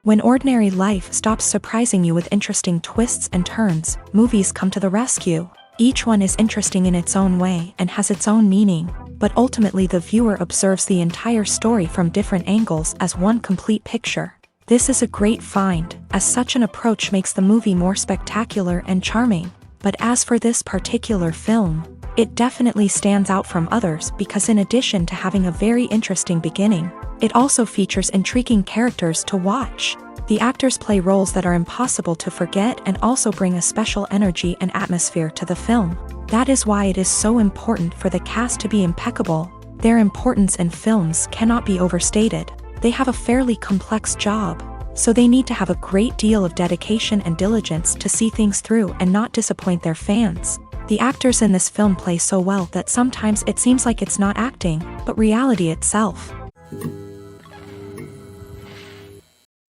When ordinary life stops surprising you with interesting twists and turns, movies come to the rescue. Each one is interesting in its own way and has its own meaning, but ultimately the viewer observes the entire story from different angles as one complete picture. This is a great find, as such an approach makes the movie more spectacular and charming. But as for this particular film, it definitely stands out from others because in addition to having a very interesting beginning, it also features intriguing characters to watch. The actors play roles that are impossible to forget and also bring a special energy and atmosphere to the film. That is why it is so important for the cast to be impeccable. Their importance in films cannot be overstated. They have a fairly complex job, so they need to have a great deal of dedication and diligence to see things through and not disappoint their fans. The actors in this film play so well that sometimes it seems like it's not acting, but reality itself.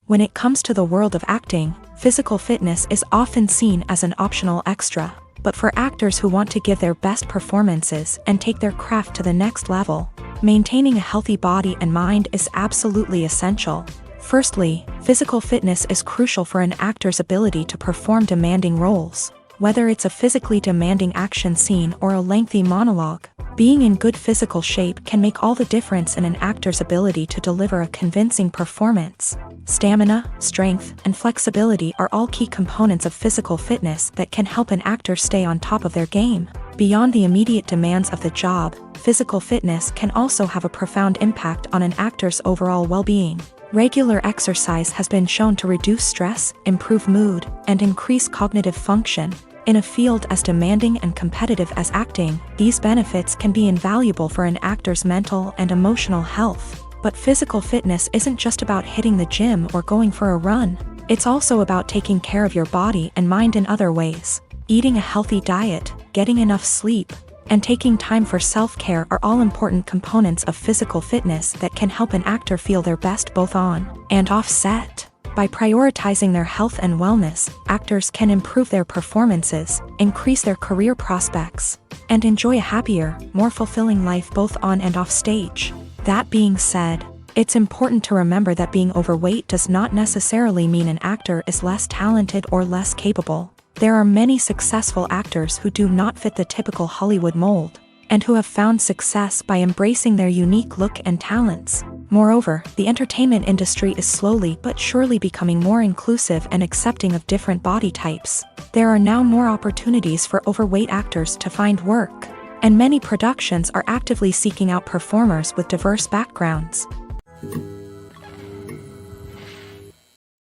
When it comes to the world of acting, physical fitness is often seen as an optional extra. But for actors who want to give their best performances and take their craft to the next level, maintaining a healthy body and mind is absolutely essential. Firstly, physical fitness is crucial for an actor's ability to perform demanding roles. Whether it's a physically demanding action scene or a lengthy monologue, being in good physical shape can make all the difference in an actor's ability to deliver a convincing performance. Stamina, strength, and flexibility are all key components of physical fitness that can help an actor stay on top of their game. Beyond the immediate demands of the job, physical fitness can also have a profound impact on an actor's overall well-being. Regular exercise has been shown to reduce stress, improve mood, and increase cognitive function. In a field as demanding and competitive as acting, these benefits can be invaluable for an actor's mental and emotional health. But physical fitness isn't just about hitting the gym or going for a run. It's also about taking care of your body and mind in other ways. Eating a healthy diet, getting enough sleep, and taking time for self-care are all important components of physical fitness that can help an actor feel their best both on and off set. By prioritizing their health and wellness, actors can improve their performances, increase their career prospects, and enjoy a happier, more fulfilling life both on and off stage. That being said, it's important to remember that being overweight does not necessarily mean an actor is less talented or less capable. There are many successful actors who do not fit the typical Hollywood mold, and who have found success by embracing their unique look and talents. Moreover, the entertainment industry is slowly but surely becoming more inclusive and accepting of different body types. There are now more opportunities for overweight actors to find work, and many productions are actively seeking out performers with diverse backgrounds.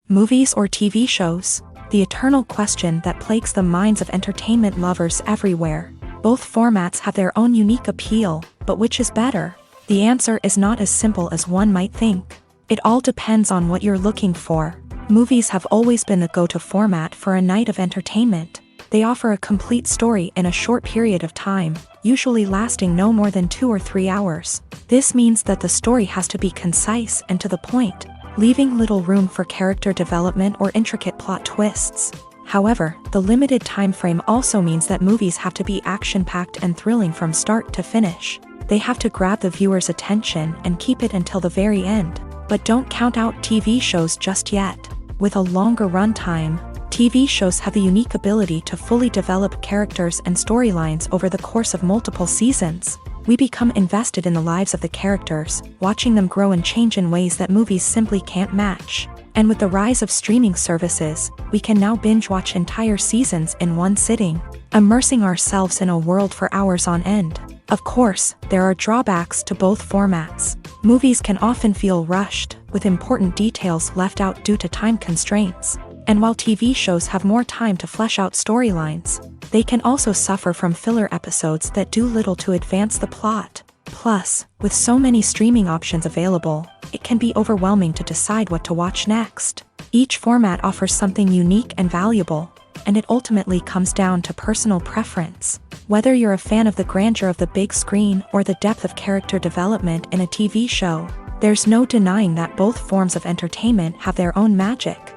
Movies or TV shows? The eternal question that plagues the minds of entertainment lovers everywhere. Both formats have their own unique appeal, but which is better? The answer is not as simple as one might think. It all depends on what you're looking for. Movies have always been the go-to format for a night of entertainment. They offer a complete story in a short period of time, usually lasting no more than 2 or 3 hours. This means that the story has to be concise and to the point, leaving little room for character development or intricate plot twists. However, the limited time frame also means that movies have to be action-packed and thrilling from start to finish. They have to grab the viewer's attention and keep it until the very end. But don't count out TV shows just yet. With a longer runtime, TV shows have the unique ability to fully develop characters and storylines over the course of multiple seasons. We become invested in the lives of the characters, watching them grow and change in ways that movies simply can't match. And with the rise of streaming services, we can now binge-watch entire seasons in one sitting, immersing ourselves in a world for hours on end. Of course, there are drawbacks to both formats. Movies can often feel rushed, with important details left out due to time constraints. And while TV shows have more time to flesh out storylines, they can also suffer from filler episodes that do little to advance the plot. Plus, with so many streaming options available, it can be overwhelming to decide what to watch next. Each format offers something unique and valuable, and it ultimately comes down to personal preference. Whether you're a fan of the grandeur of the big screen or the depth of character development in a TV show, there's no denying that both forms of entertainment have their own magic.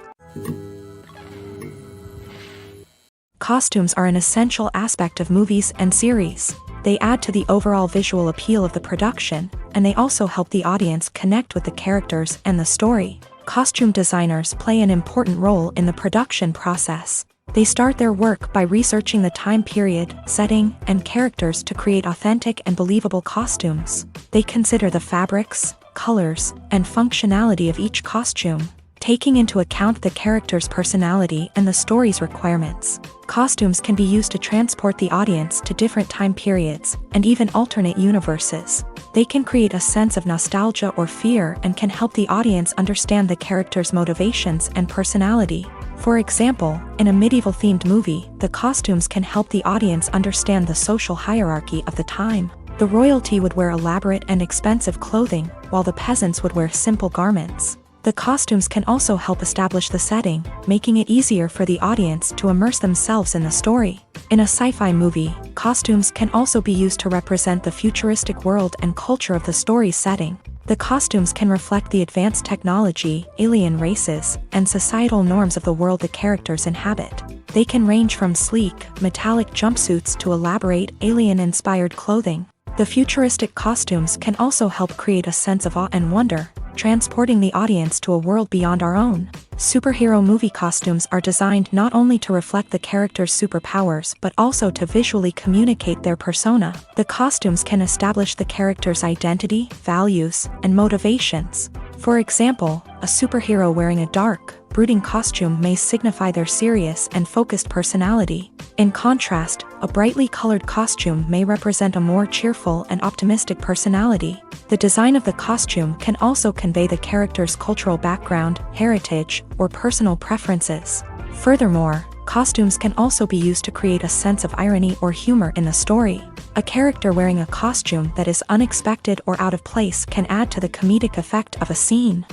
Costumes are an essential aspect of movies and series. They add to the overall visual appeal of the production, and they also help the audience connect with the characters and the story. Costume designers play an important role in the production process. They start their work by researching the time period, setting, and characters to create authentic and believable costumes. They consider the fabrics, colors, and functionality of each costume, taking into account the character's personality and the story's requirements. Costumes can be used to transport the audience to different time periods and even alternate universes. They can create a sense of nostalgia or fear and can help the audience understand the character's motivations and personality. For example, in a medieval-themed movie, the costumes can help the audience understand the social hierarchy of the time. The royalty would wear elaborate and expensive clothing, while the peasants would wear simple garments. The costumes can also help establish the setting, making it easier for the audience to immerse themselves in the story. In a sci-fi movie, costumes can also be used to represent the futuristic world and culture of the story's setting. The costumes can reflect the advanced technology, alien races, and societal norms of the world the characters inhabit. They can range from sleek, metallic jumpsuits to elaborate, alien-inspired clothing. The futuristic costumes can also help create a sense of awe and wonder, transporting the audience to a world beyond our own. Superhero movie costumes are designed not only to reflect the character's superpowers but also to visually communicate their persona. The costumes can establish the character's identity, values, and motivations. For example, a superhero wearing a dark, brooding costume may signify their serious and focused personality. In contrast, a brightly colored costume may represent a more cheerful and optimistic personality. The design of the costume can also convey the character's cultural background, heritage, or personal preferences. Furthermore, costumes can also be used to create a sense of irony or humor in the story. A character wearing a costume that is unexpected or out of place can add to the comedic effect of a scene.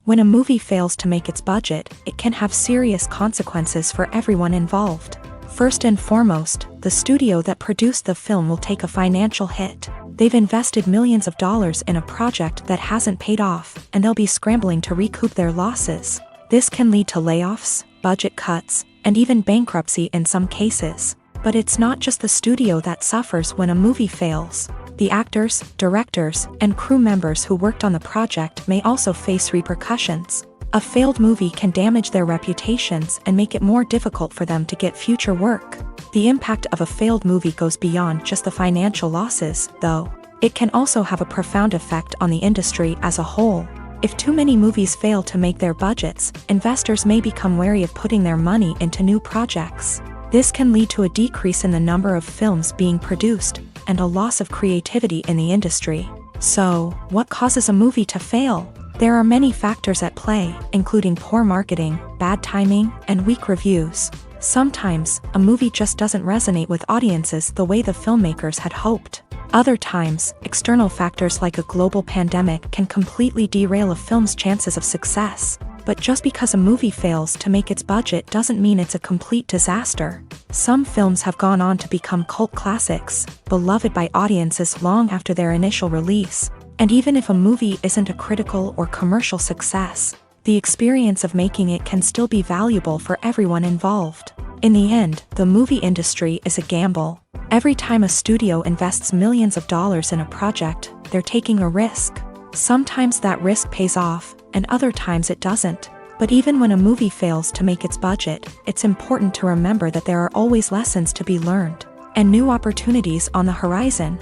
When a movie fails to make its budget, it can have serious consequences for everyone involved. First and foremost, the studio that produced the film will take a financial hit. They've invested millions of dollars in a project that hasn't paid off, and they'll be scrambling to recoup their losses. This can lead to layoffs, budget cuts, and even bankruptcy in some cases. But it's not just the studio that suffers when a movie fails. The actors, directors, and crew members who worked on the project may also face repercussions. A failed movie can damage their reputations and make it more difficult for them to get future work. The impact of a failed movie goes beyond just the financial losses, though. It can also have a profound effect on the industry as a whole. If too many movies fail to make their budgets, investors may become wary of putting their money into new projects. This can lead to a decrease in the number of films being produced, and a loss of creativity in the industry. So, what causes a movie to fail? There are many factors at play, including poor marketing, bad timing, and weak reviews. Sometimes, a movie just doesn't resonate with audiences the way the filmmakers had hoped. Other times, external factors like a global pandemic can completely derail a film's chances of success. But just because a movie fails to make its budget doesn't mean it's a complete disaster. Some films have gone on to become cult classics, beloved by audiences long after their initial release. And even if a movie isn't a critical or commercial success, the experience of making it can still be valuable for everyone involved. In the end, the movie industry is a gamble. Every time a studio invests millions of dollars in a project, they're taking a risk. Sometimes that risk pays off, and other times it doesn't. But even when a movie fails to make its budget, it's important to remember that there are always lessons to be learned, and new opportunities on the horizon.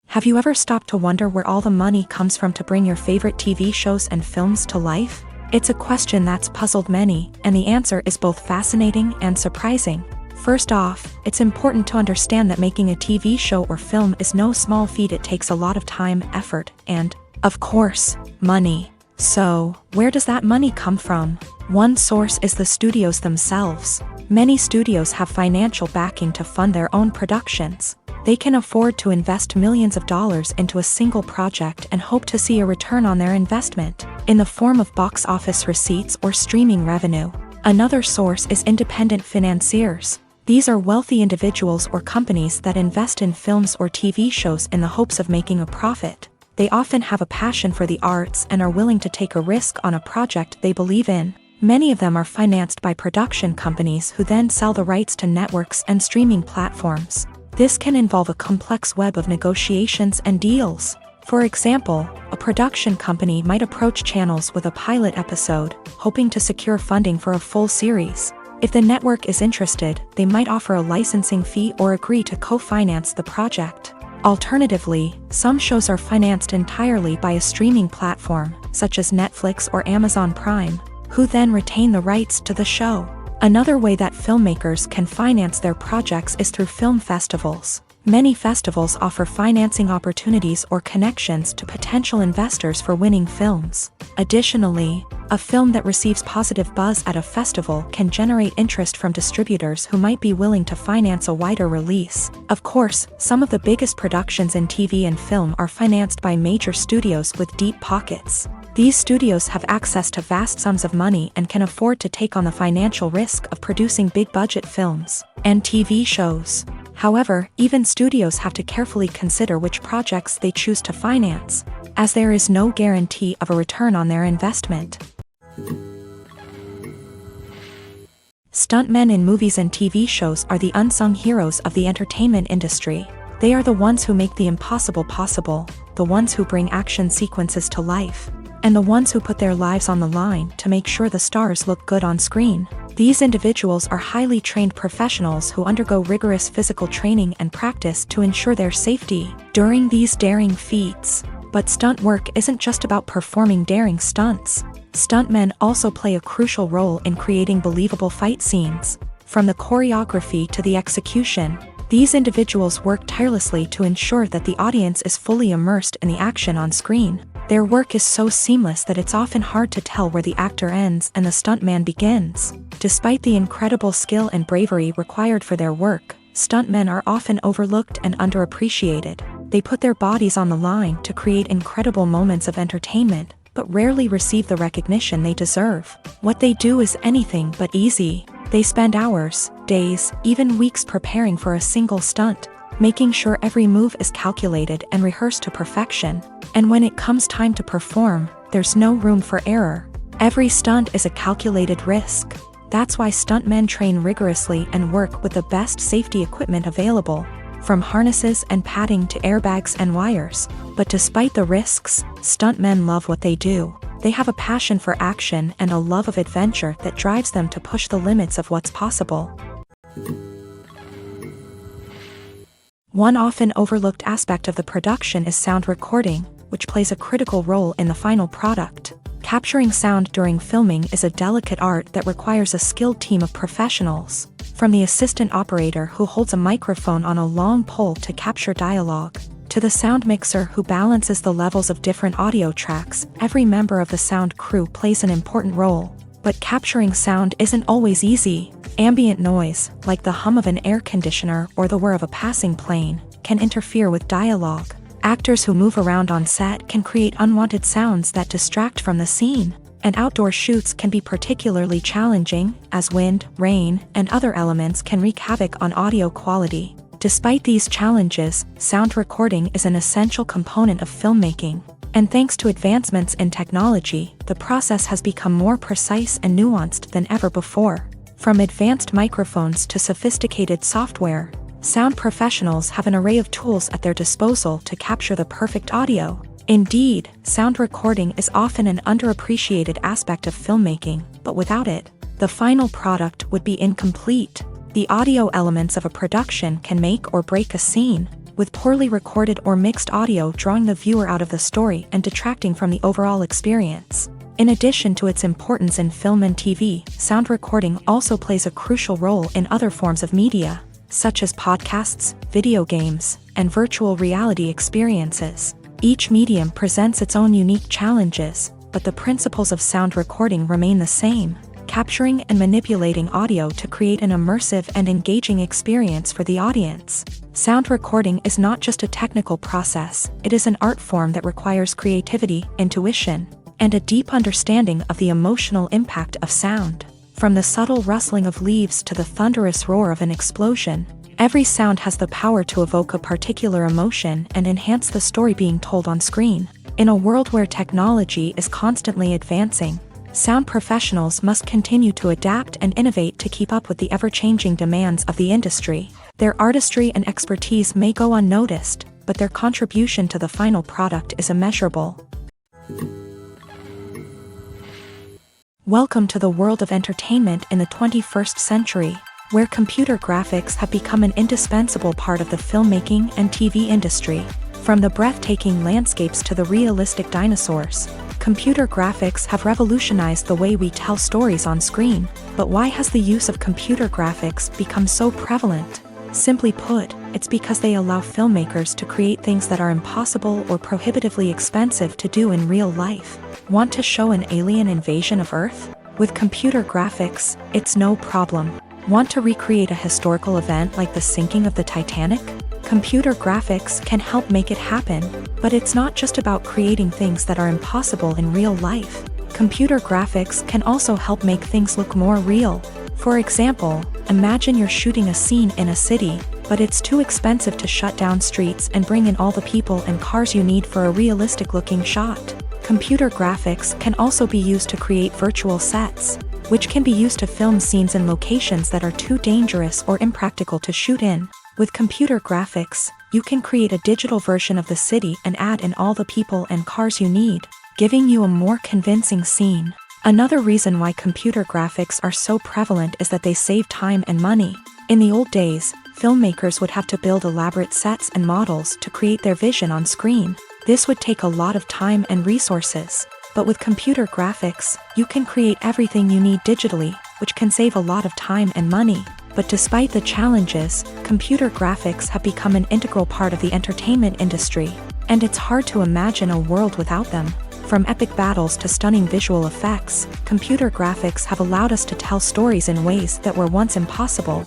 Have you ever stopped to wonder where all the money comes from to bring your favorite TV shows and films to life? It's a question that's puzzled many, and the answer is both fascinating and surprising. First off, it's important to understand that making a TV show or film is no small feat. It takes a lot of time, effort, and, of course, money. So, where does that money come from? One source is the studios themselves. Many studios have financial backing to fund their own productions. They can afford to invest millions of dollars into a single project and hope to see a return on their investment, in the form of box office receipts or streaming revenue. Another source is independent financiers. These are wealthy individuals or companies that invest in films or TV shows in the hopes of making a profit. They often have a passion for the arts and are willing to take a risk on a project they believe in. Many of them are financed by production companies who then sell the rights to networks and streaming platforms. This can involve a complex web of negotiations and deals. For example, a production company might approach channels with a pilot episode, hoping to secure funding for a full series. If the network is interested, they might offer a licensing fee or agree to co-finance the project. Alternatively, some shows are financed entirely by a streaming platform, such as Netflix or Amazon Prime, who then retain the rights to the show. Another way that filmmakers can finance their projects is through film festivals. Many festivals offer financing opportunities or connections to potential investors for winning films. Additionally, a film that receives positive buzz at a festival can generate interest from distributors who might be willing to finance a wider release. Of course, some of the biggest productions in TV and film are financed by major studios with deep pockets. These studios have access to vast sums of money and can afford to take on the financial risk of producing big-budget films and TV shows. However, even studios have to carefully consider which projects they choose to finance, as there is no guarantee of a return on their investment. Stuntmen in movies and TV shows are the unsung heroes of the entertainment industry. They are the ones who make the impossible possible, the ones who bring action sequences to life, and the ones who put their lives on the line to make sure the stars look good on screen. These individuals are highly trained professionals who undergo rigorous physical training and practice to ensure their safety during these daring feats. But stunt work isn't just about performing daring stunts. Stuntmen also play a crucial role in creating believable fight scenes. From the choreography to the execution, these individuals work tirelessly to ensure that the audience is fully immersed in the action on screen. Their work is so seamless that it's often hard to tell where the actor ends and the stuntman begins. Despite the incredible skill and bravery required for their work, stuntmen are often overlooked and underappreciated. They put their bodies on the line to create incredible moments of entertainment, but rarely receive the recognition they deserve. What they do is anything but easy. They spend hours, days, even weeks preparing for a single stunt, making sure every move is calculated and rehearsed to perfection. And when it comes time to perform, there's no room for error. Every stunt is a calculated risk. That's why stuntmen train rigorously and work with the best safety equipment available, from harnesses and padding to airbags and wires. But despite the risks, stuntmen love what they do. They have a passion for action and a love of adventure that drives them to push the limits of what's possible. One often overlooked aspect of the production is sound recording, which plays a critical role in the final product. Capturing sound during filming is a delicate art that requires a skilled team of professionals. From the assistant operator who holds a microphone on a long pole to capture dialogue, to the sound mixer who balances the levels of different audio tracks, every member of the sound crew plays an important role. But capturing sound isn't always easy. Ambient noise, like the hum of an air conditioner or the whir of a passing plane, can interfere with dialogue. Actors who move around on set can create unwanted sounds that distract from the scene. And outdoor shoots can be particularly challenging, as wind, rain, and other elements can wreak havoc on audio quality. Despite these challenges, sound recording is an essential component of filmmaking. And thanks to advancements in technology, the process has become more precise and nuanced than ever before. From advanced microphones to sophisticated software, sound professionals have an array of tools at their disposal to capture the perfect audio. Indeed, sound recording is often an underappreciated aspect of filmmaking, but without it, the final product would be incomplete. The audio elements of a production can make or break a scene, with poorly recorded or mixed audio drawing the viewer out of the story and detracting from the overall experience. In addition to its importance in film and TV, sound recording also plays a crucial role in other forms of media, such as podcasts, video games, and virtual reality experiences. Each medium presents its own unique challenges, but the principles of sound recording remain the same, capturing and manipulating audio to create an immersive and engaging experience for the audience. Sound recording is not just a technical process, it is an art form that requires creativity, intuition, and a deep understanding of the emotional impact of sound. From the subtle rustling of leaves to the thunderous roar of an explosion, every sound has the power to evoke a particular emotion and enhance the story being told on screen. In a world where technology is constantly advancing, sound professionals must continue to adapt and innovate to keep up with the ever-changing demands of the industry. Their artistry and expertise may go unnoticed, but their contribution to the final product is immeasurable. Welcome to the world of entertainment in the 21st century, where computer graphics have become an indispensable part of the filmmaking and TV industry. From the breathtaking landscapes to the realistic dinosaurs, computer graphics have revolutionized the way we tell stories on screen. But why has the use of computer graphics become so prevalent? Simply put, it's because they allow filmmakers to create things that are impossible or prohibitively expensive to do in real life. Want to show an alien invasion of Earth? With computer graphics, it's no problem. Want to recreate a historical event like the sinking of the Titanic? Computer graphics can help make it happen, but it's not just about creating things that are impossible in real life. Computer graphics can also help make things look more real. For example, imagine you're shooting a scene in a city, but it's too expensive to shut down streets and bring in all the people and cars you need for a realistic-looking shot. Computer graphics can also be used to create virtual sets, which can be used to film scenes in locations that are too dangerous or impractical to shoot in. With computer graphics, you can create a digital version of the city and add in all the people and cars you need, giving you a more convincing scene. Another reason why computer graphics are so prevalent is that they save time and money. In the old days, filmmakers would have to build elaborate sets and models to create their vision on screen. This would take a lot of time and resources. But with computer graphics, you can create everything you need digitally, which can save a lot of time and money. But despite the challenges, computer graphics have become an integral part of the entertainment industry, and it's hard to imagine a world without them. From epic battles to stunning visual effects, computer graphics have allowed us to tell stories in ways that were once impossible.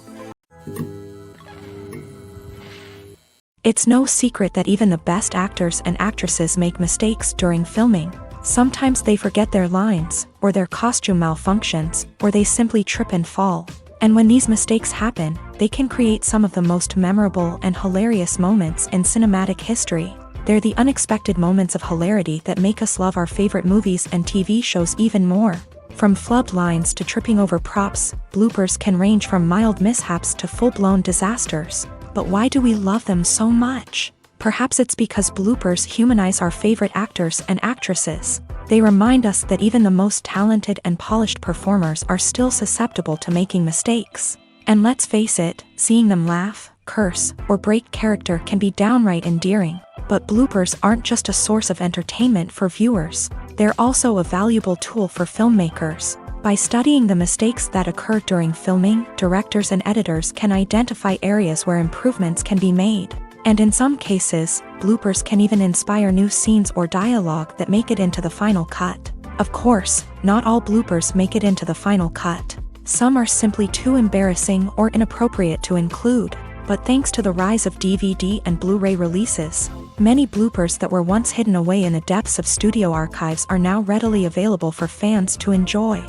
It's no secret that even the best actors and actresses make mistakes during filming. Sometimes they forget their lines, or their costume malfunctions, or they simply trip and fall. And when these mistakes happen, they can create some of the most memorable and hilarious moments in cinematic history. They're the unexpected moments of hilarity that make us love our favorite movies and TV shows even more. From flubbed lines to tripping over props, bloopers can range from mild mishaps to full-blown disasters. But why do we love them so much? Perhaps it's because bloopers humanize our favorite actors and actresses. They remind us that even the most talented and polished performers are still susceptible to making mistakes. And let's face it, seeing them laugh, curse, or break character can be downright endearing. But bloopers aren't just a source of entertainment for viewers. They're also a valuable tool for filmmakers. By studying the mistakes that occur during filming, directors and editors can identify areas where improvements can be made. And in some cases, bloopers can even inspire new scenes or dialogue that make it into the final cut. Of course, not all bloopers make it into the final cut. Some are simply too embarrassing or inappropriate to include. But thanks to the rise of DVD and Blu-ray releases, many bloopers that were once hidden away in the depths of studio archives are now readily available for fans to enjoy.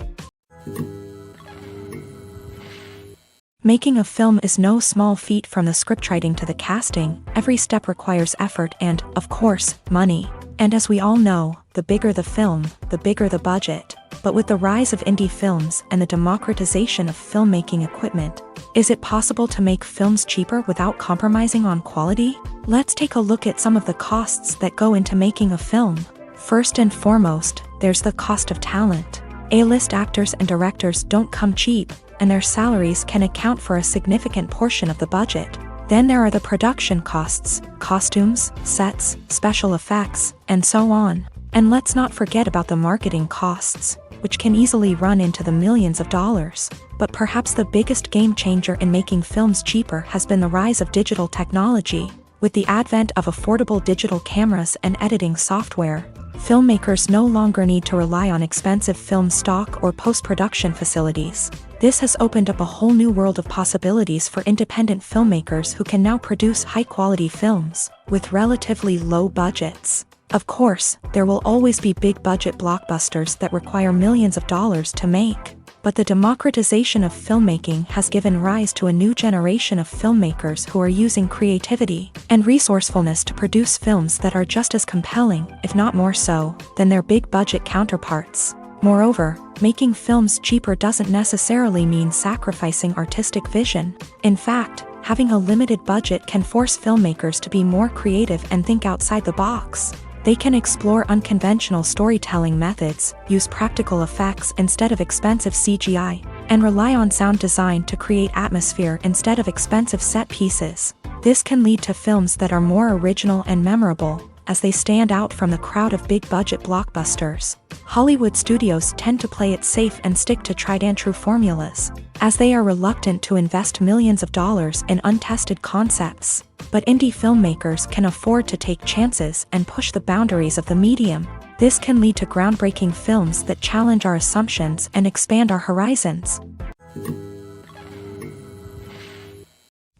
Making a film is no small feat. From the scriptwriting to the casting, every step requires effort and, of course, money. And as we all know, the bigger the film, the bigger the budget. But with the rise of indie films and the democratization of filmmaking equipment, is it possible to make films cheaper without compromising on quality? Let's take a look at some of the costs that go into making a film. First and foremost, there's the cost of talent. A-list actors and directors don't come cheap, and their salaries can account for a significant portion of the budget. Then there are the production costs, costumes, sets, special effects, and so on. And let's not forget about the marketing costs, which can easily run into the millions of dollars. But perhaps the biggest game changer in making films cheaper has been the rise of digital technology. With the advent of affordable digital cameras and editing software, filmmakers no longer need to rely on expensive film stock or post-production facilities. This has opened up a whole new world of possibilities for independent filmmakers who can now produce high-quality films with relatively low budgets. Of course, there will always be big-budget blockbusters that require millions of dollars to make. But the democratization of filmmaking has given rise to a new generation of filmmakers who are using creativity and resourcefulness to produce films that are just as compelling, if not more so, than their big-budget counterparts. Moreover, making films cheaper doesn't necessarily mean sacrificing artistic vision. In fact, Having a limited budget can force filmmakers to be more creative and think outside the box. They can explore unconventional storytelling methods, use practical effects instead of expensive CGI, and rely on sound design to create atmosphere instead of expensive set pieces. This can lead to films that are more original and memorable, as they stand out from the crowd of big-budget blockbusters. Hollywood studios tend to play it safe and stick to tried-and-true formulas, as they are reluctant to invest millions of dollars in untested concepts. But indie filmmakers can afford to take chances and push the boundaries of the medium. This can lead to groundbreaking films that challenge our assumptions and expand our horizons.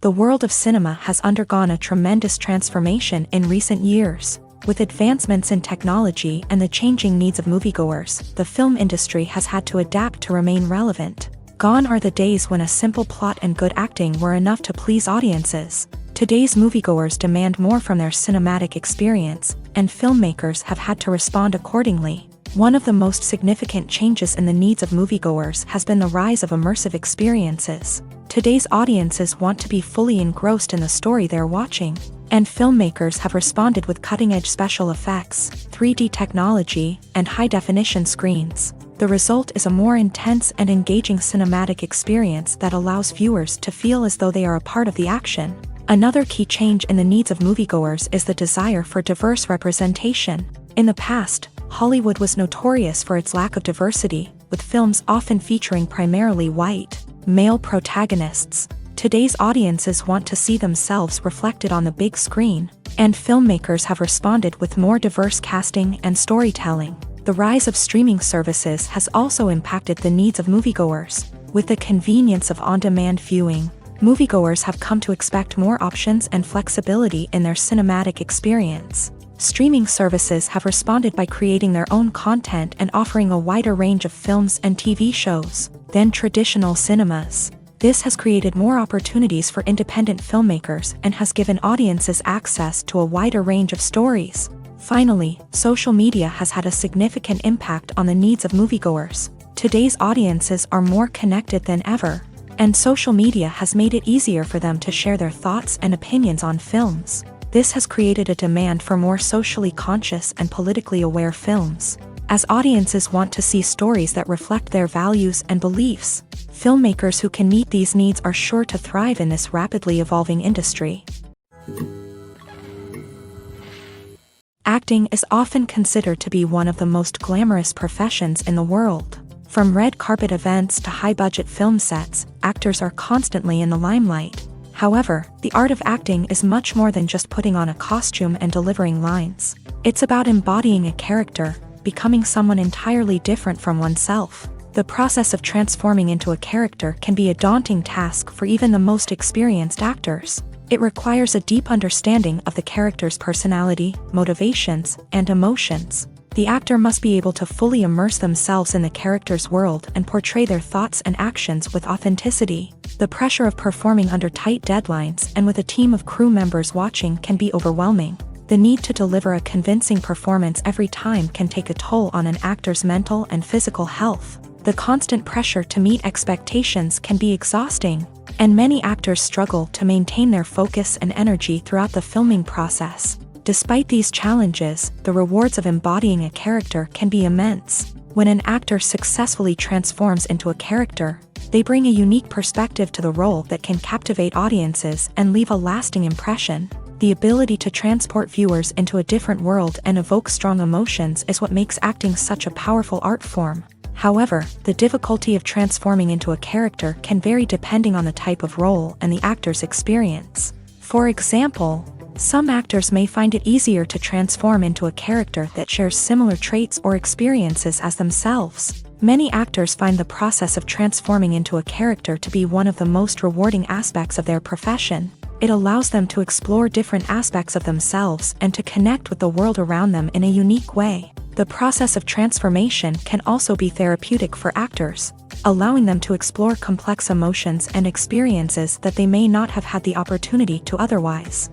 The world of cinema has undergone a tremendous transformation in recent years. With advancements in technology and the changing needs of moviegoers, the film industry has had to adapt to remain relevant. Gone are the days when a simple plot and good acting were enough to please audiences. Today's moviegoers demand more from their cinematic experience, and filmmakers have had to respond accordingly. One of the most significant changes in the needs of moviegoers has been the rise of immersive experiences. Today's audiences want to be fully engrossed in the story they're watching, and filmmakers have responded with cutting-edge special effects, 3D technology, and high-definition screens. The result is a more intense and engaging cinematic experience that allows viewers to feel as though they are a part of the action. Another key change in the needs of moviegoers is the desire for diverse representation. In the past, Hollywood was notorious for its lack of diversity, with films often featuring primarily white, male protagonists. Today's audiences want to see themselves reflected on the big screen, and filmmakers have responded with more diverse casting and storytelling. The rise of streaming services has also impacted the needs of moviegoers. With the convenience of on-demand viewing, moviegoers have come to expect more options and flexibility in their cinematic experience. Streaming services have responded by creating their own content and offering a wider range of films and TV shows than traditional cinemas. This has created more opportunities for independent filmmakers and has given audiences access to a wider range of stories. Finally, social media has had a significant impact on the needs of moviegoers. Today's audiences are more connected than ever, and social media has made it easier for them to share their thoughts and opinions on films. This has created a demand for more socially conscious and politically aware films. As audiences want to see stories that reflect their values and beliefs, filmmakers who can meet these needs are sure to thrive in this rapidly evolving industry. Acting is often considered to be one of the most glamorous professions in the world. From red carpet events to high-budget film sets, actors are constantly in the limelight. However, the art of acting is much more than just putting on a costume and delivering lines. It's about embodying a character, becoming someone entirely different from oneself. The process of transforming into a character can be a daunting task for even the most experienced actors. It requires a deep understanding of the character's personality, motivations, and emotions. The actor must be able to fully immerse themselves in the character's world and portray their thoughts and actions with authenticity. The pressure of performing under tight deadlines and with a team of crew members watching can be overwhelming. The need to deliver a convincing performance every time can take a toll on an actor's mental and physical health. The constant pressure to meet expectations can be exhausting, and many actors struggle to maintain their focus and energy throughout the filming process. Despite these challenges, the rewards of embodying a character can be immense. When an actor successfully transforms into a character, they bring a unique perspective to the role that can captivate audiences and leave a lasting impression. The ability to transport viewers into a different world and evoke strong emotions is what makes acting such a powerful art form. However, the difficulty of transforming into a character can vary depending on the type of role and the actor's experience. For example, some actors may find it easier to transform into a character that shares similar traits or experiences as themselves. Many actors find the process of transforming into a character to be one of the most rewarding aspects of their profession. It allows them to explore different aspects of themselves and to connect with the world around them in a unique way. The process of transformation can also be therapeutic for actors, allowing them to explore complex emotions and experiences that they may not have had the opportunity to otherwise.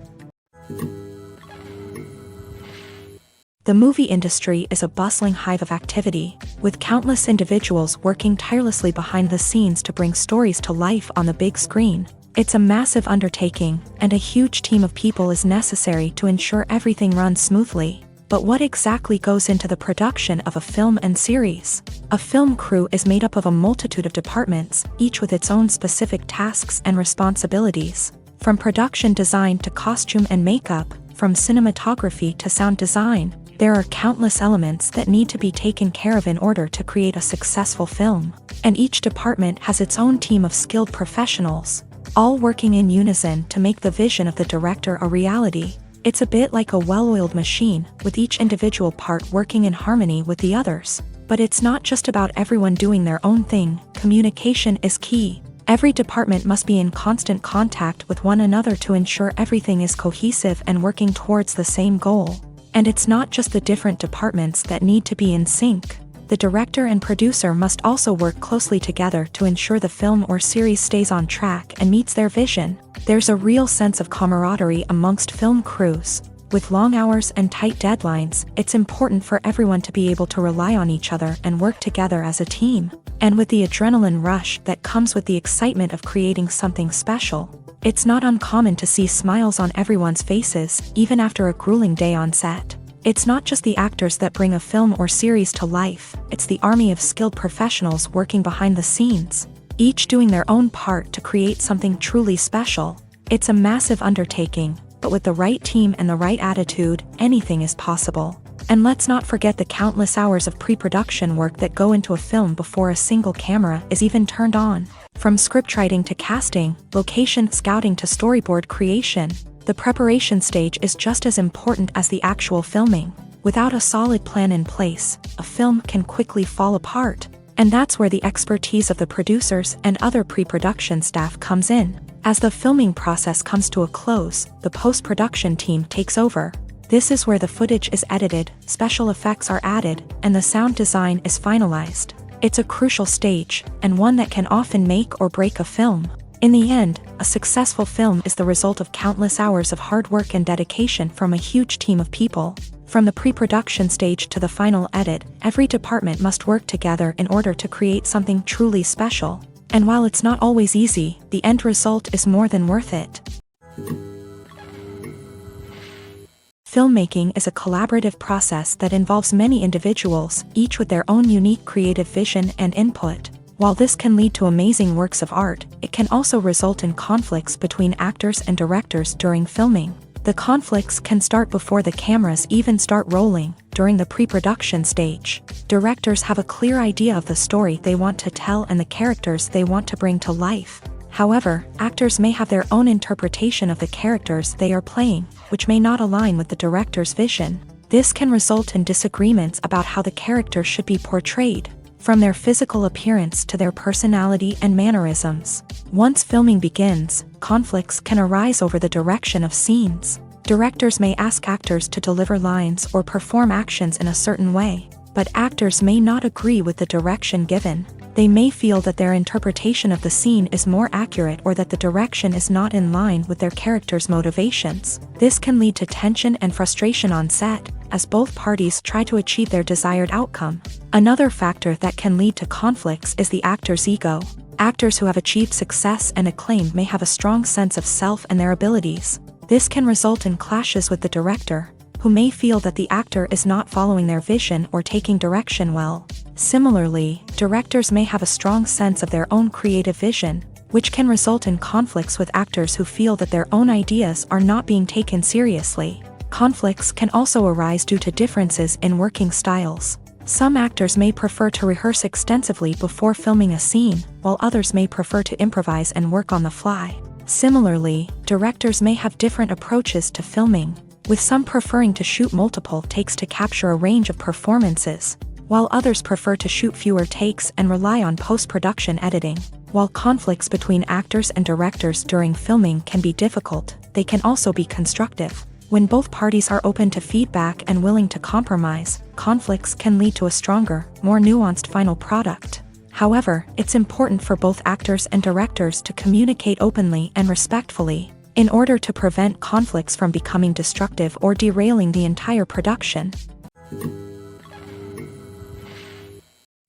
The movie industry is a bustling hive of activity, with countless individuals working tirelessly behind the scenes to bring stories to life on the big screen. It's a massive undertaking, and a huge team of people is necessary to ensure everything runs smoothly. But what exactly goes into the production of a film and series? A film crew is made up of a multitude of departments, each with its own specific tasks and responsibilities. From production design to costume and makeup, from cinematography to sound design, there are countless elements that need to be taken care of in order to create a successful film. And each department has its own team of skilled professionals, all working in unison to make the vision of the director a reality. It's a bit like a well-oiled machine, with each individual part working in harmony with the others. But it's not just about everyone doing their own thing. Communication is key. Every department must be in constant contact with one another to ensure everything is cohesive and working towards the same goal. And it's not just the different departments that need to be in sync. The director and producer must also work closely together to ensure the film or series stays on track and meets their vision. There's a real sense of camaraderie amongst film crews. With long hours and tight deadlines, it's important for everyone to be able to rely on each other and work together as a team. And with the adrenaline rush that comes with the excitement of creating something special, it's not uncommon to see smiles on everyone's faces, even after a grueling day on set. It's not just the actors that bring a film or series to life, it's the army of skilled professionals working behind the scenes, each doing their own part to create something truly special. It's a massive undertaking, but with the right team and the right attitude, anything is possible. And let's not forget the countless hours of pre-production work that go into a film before a single camera is even turned on. From scriptwriting to casting, location scouting to storyboard creation, the preparation stage is just as important as the actual filming. Without a solid plan in place, a film can quickly fall apart. And that's where the expertise of the producers and other pre-production staff comes in. As the filming process comes to a close, the post-production team takes over. This is where the footage is edited, special effects are added, and the sound design is finalized. It's a crucial stage, and one that can often make or break a film. In the end, a successful film is the result of countless hours of hard work and dedication from a huge team of people. From the pre-production stage to the final edit, every department must work together in order to create something truly special. And while it's not always easy, the end result is more than worth it. Filmmaking is a collaborative process that involves many individuals, each with their own unique creative vision and input. While this can lead to amazing works of art, it can also result in conflicts between actors and directors during filming. The conflicts can start before the cameras even start rolling, during the pre-production stage. Directors have a clear idea of the story they want to tell and the characters they want to bring to life. However, actors may have their own interpretation of the characters they are playing, which may not align with the director's vision. This can result in disagreements about how the characters should be portrayed, from their physical appearance to their personality and mannerisms. Once filming begins, conflicts can arise over the direction of scenes. Directors may ask actors to deliver lines or perform actions in a certain way, but actors may not agree with the direction given. They may feel that their interpretation of the scene is more accurate or that the direction is not in line with their character's motivations. This can lead to tension and frustration on set, as both parties try to achieve their desired outcome. Another factor that can lead to conflicts is the actor's ego. Actors who have achieved success and acclaim may have a strong sense of self and their abilities. This can result in clashes with the director, who may feel that the actor is not following their vision or taking direction well. Similarly, directors may have a strong sense of their own creative vision, which can result in conflicts with actors who feel that their own ideas are not being taken seriously. Conflicts can also arise due to differences in working styles. Some actors may prefer to rehearse extensively before filming a scene, while others may prefer to improvise and work on the fly. Similarly, directors may have different approaches to filming, with some preferring to shoot multiple takes to capture a range of performances, while others prefer to shoot fewer takes and rely on post-production editing. While conflicts between actors and directors during filming can be difficult, they can also be constructive. When both parties are open to feedback and willing to compromise, conflicts can lead to a stronger, more nuanced final product. However, it's important for both actors and directors to communicate openly and respectfully, in order to prevent conflicts from becoming destructive or derailing the entire production.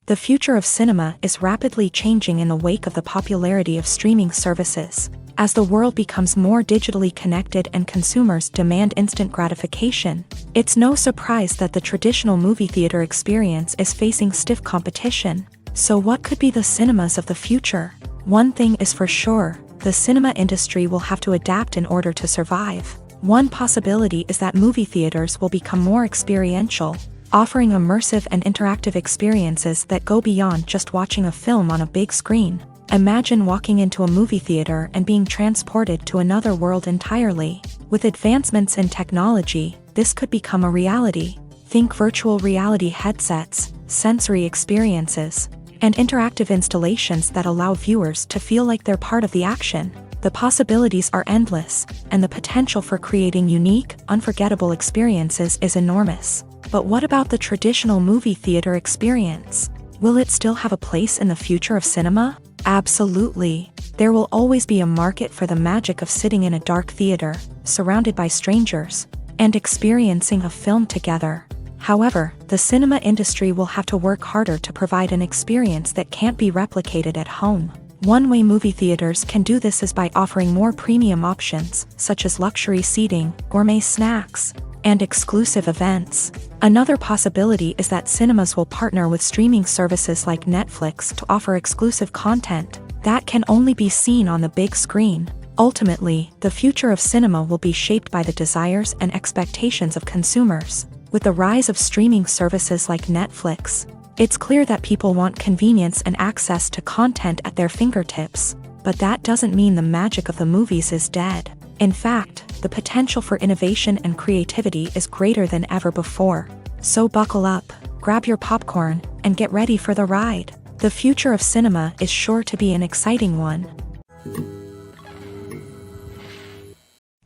The future of cinema is rapidly changing in the wake of the popularity of streaming services. As the world becomes more digitally connected and consumers demand instant gratification, it's no surprise that the traditional movie theater experience is facing stiff competition. So what could be the cinemas of the future? One thing is for sure, the cinema industry will have to adapt in order to survive. One possibility is that movie theaters will become more experiential, offering immersive and interactive experiences that go beyond just watching a film on a big screen. Imagine walking into a movie theater and being transported to another world entirely. With advancements in technology, this could become a reality. Think virtual reality headsets, sensory experiences, and interactive installations that allow viewers to feel like they're part of the action. The possibilities are endless, and the potential for creating unique, unforgettable experiences is enormous. But what about the traditional movie theater experience? Will it still have a place in the future of cinema? Absolutely. There will always be a market for the magic of sitting in a dark theater, surrounded by strangers, and experiencing a film together. However, the cinema industry will have to work harder to provide an experience that can't be replicated at home. One way movie theaters can do this is by offering more premium options, such as luxury seating, gourmet snacks, and exclusive events. Another possibility is that cinemas will partner with streaming services like Netflix to offer exclusive content that can only be seen on the big screen. Ultimately, the future of cinema will be shaped by the desires and expectations of consumers. With the rise of streaming services like Netflix, it's clear that people want convenience and access to content at their fingertips. But that doesn't mean the magic of the movies is dead. In fact, the potential for innovation and creativity is greater than ever before. So buckle up, grab your popcorn, and get ready for the ride. The future of cinema is sure to be an exciting one.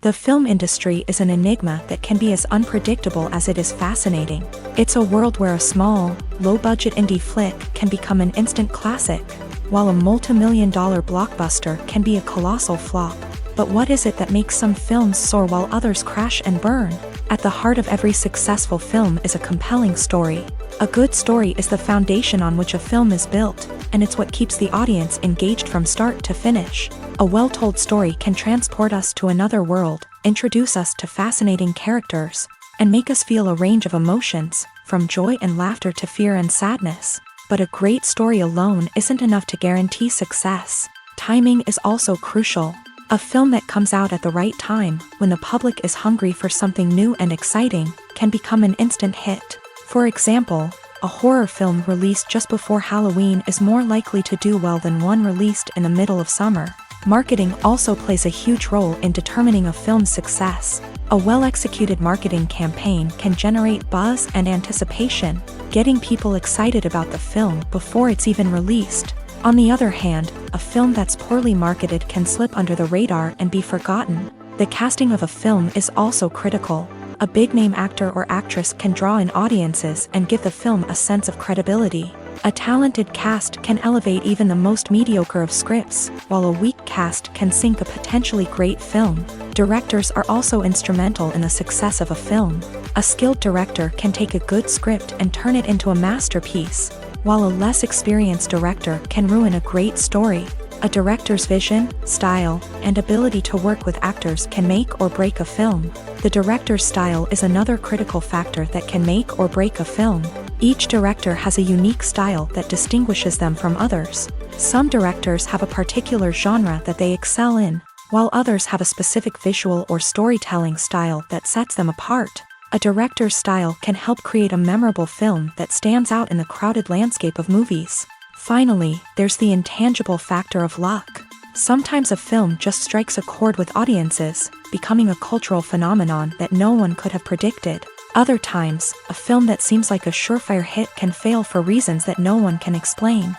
The film industry is an enigma that can be as unpredictable as it is fascinating. It's a world where a small, low-budget indie flick can become an instant classic, while a multi-million-dollar blockbuster can be a colossal flop. But what is it that makes some films soar while others crash and burn? At the heart of every successful film is a compelling story. A good story is the foundation on which a film is built, and it's what keeps the audience engaged from start to finish. A well-told story can transport us to another world, introduce us to fascinating characters, and make us feel a range of emotions, from joy and laughter to fear and sadness. But a great story alone isn't enough to guarantee success. Timing is also crucial. A film that comes out at the right time, when the public is hungry for something new and exciting, can become an instant hit. For example, a horror film released just before Halloween is more likely to do well than one released in the middle of summer. Marketing also plays a huge role in determining a film's success. A well-executed marketing campaign can generate buzz and anticipation, getting people excited about the film before it's even released. On the other hand, a film that's poorly marketed can slip under the radar and be forgotten. The casting of a film is also critical. A big-name actor or actress can draw in audiences and give the film a sense of credibility. A talented cast can elevate even the most mediocre of scripts, while a weak cast can sink a potentially great film. Directors are also instrumental in the success of a film. A skilled director can take a good script and turn it into a masterpiece, while a less experienced director can ruin a great story. A director's vision, style, and ability to work with actors can make or break a film. The director's style is another critical factor that can make or break a film. Each director has a unique style that distinguishes them from others. Some directors have a particular genre that they excel in, while others have a specific visual or storytelling style that sets them apart. A director's style can help create a memorable film that stands out in the crowded landscape of movies. Finally, there's the intangible factor of luck. Sometimes a film just strikes a chord with audiences, becoming a cultural phenomenon that no one could have predicted. Other times, a film that seems like a surefire hit can fail for reasons that no one can explain.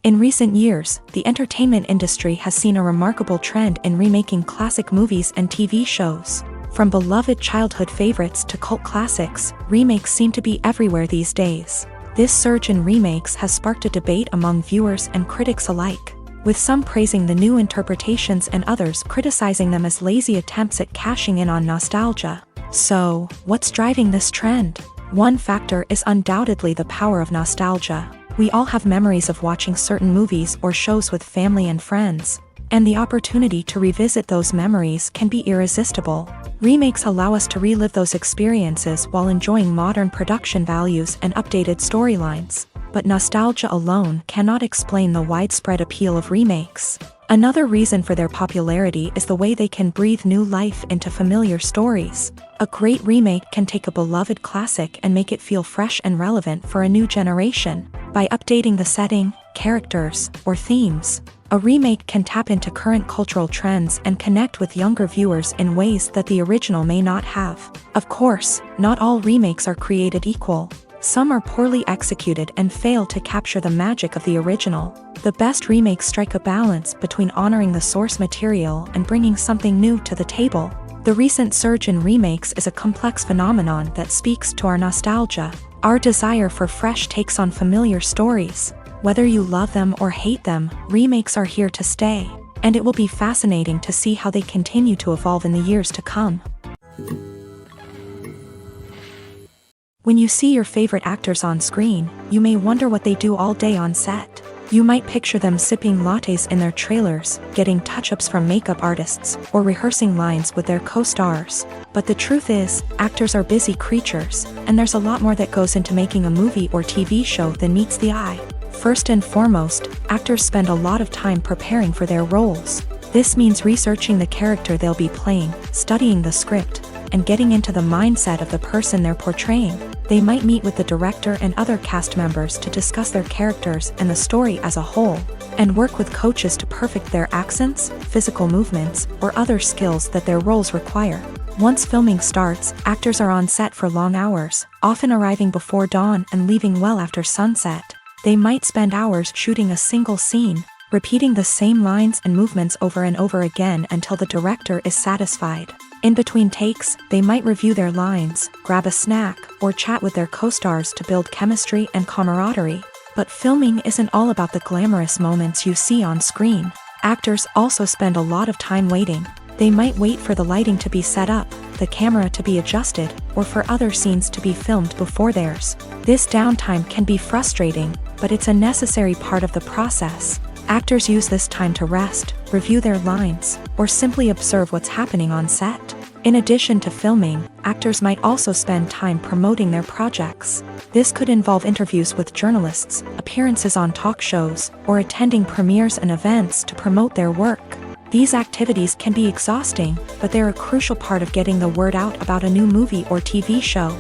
In recent years, the entertainment industry has seen a remarkable trend in remaking classic movies and TV shows. From beloved childhood favorites to cult classics, remakes seem to be everywhere these days. This surge in remakes has sparked a debate among viewers and critics alike, with some praising the new interpretations and others criticizing them as lazy attempts at cashing in on nostalgia. So, what's driving this trend? One factor is undoubtedly the power of nostalgia. We all have memories of watching certain movies or shows with family and friends, and the opportunity to revisit those memories can be irresistible. Remakes allow us to relive those experiences while enjoying modern production values and updated storylines. But nostalgia alone cannot explain the widespread appeal of remakes. Another reason for their popularity is the way they can breathe new life into familiar stories. A great remake can take a beloved classic and make it feel fresh and relevant for a new generation. By updating the setting, characters, or themes, a remake can tap into current cultural trends and connect with younger viewers in ways that the original may not have. Of course, not all remakes are created equal. Some are poorly executed and fail to capture the magic of the original. The best remakes strike a balance between honoring the source material and bringing something new to the table. The recent surge in remakes is a complex phenomenon that speaks to our nostalgia, our desire for fresh takes on familiar stories. Whether you love them or hate them, remakes are here to stay, and it will be fascinating to see how they continue to evolve in the years to come. When you see your favorite actors on screen, you may wonder what they do all day on set. You might picture them sipping lattes in their trailers, getting touch-ups from makeup artists, or rehearsing lines with their co-stars. But the truth is, actors are busy creatures, and there's a lot more that goes into making a movie or TV show than meets the eye. First and foremost, actors spend a lot of time preparing for their roles. This means researching the character they'll be playing, studying the script, and getting into the mindset of the person they're portraying. They might meet with the director and other cast members to discuss their characters and the story as a whole, and work with coaches to perfect their accents, physical movements, or other skills that their roles require. Once filming starts, actors are on set for long hours, often arriving before dawn and leaving well after sunset. They might spend hours shooting a single scene, repeating the same lines and movements over and over again until the director is satisfied. In between takes, they might review their lines, grab a snack, or chat with their co-stars to build chemistry and camaraderie. But filming isn't all about the glamorous moments you see on screen. Actors also spend a lot of time waiting. They might wait for the lighting to be set up, the camera to be adjusted, or for other scenes to be filmed before theirs. This downtime can be frustrating, but it's a necessary part of the process. Actors use this time to rest, review their lines, or simply observe what's happening on set. In addition to filming, actors might also spend time promoting their projects. This could involve interviews with journalists, appearances on talk shows, or attending premieres and events to promote their work. These activities can be exhausting, but they're a crucial part of getting the word out about a new movie or TV show.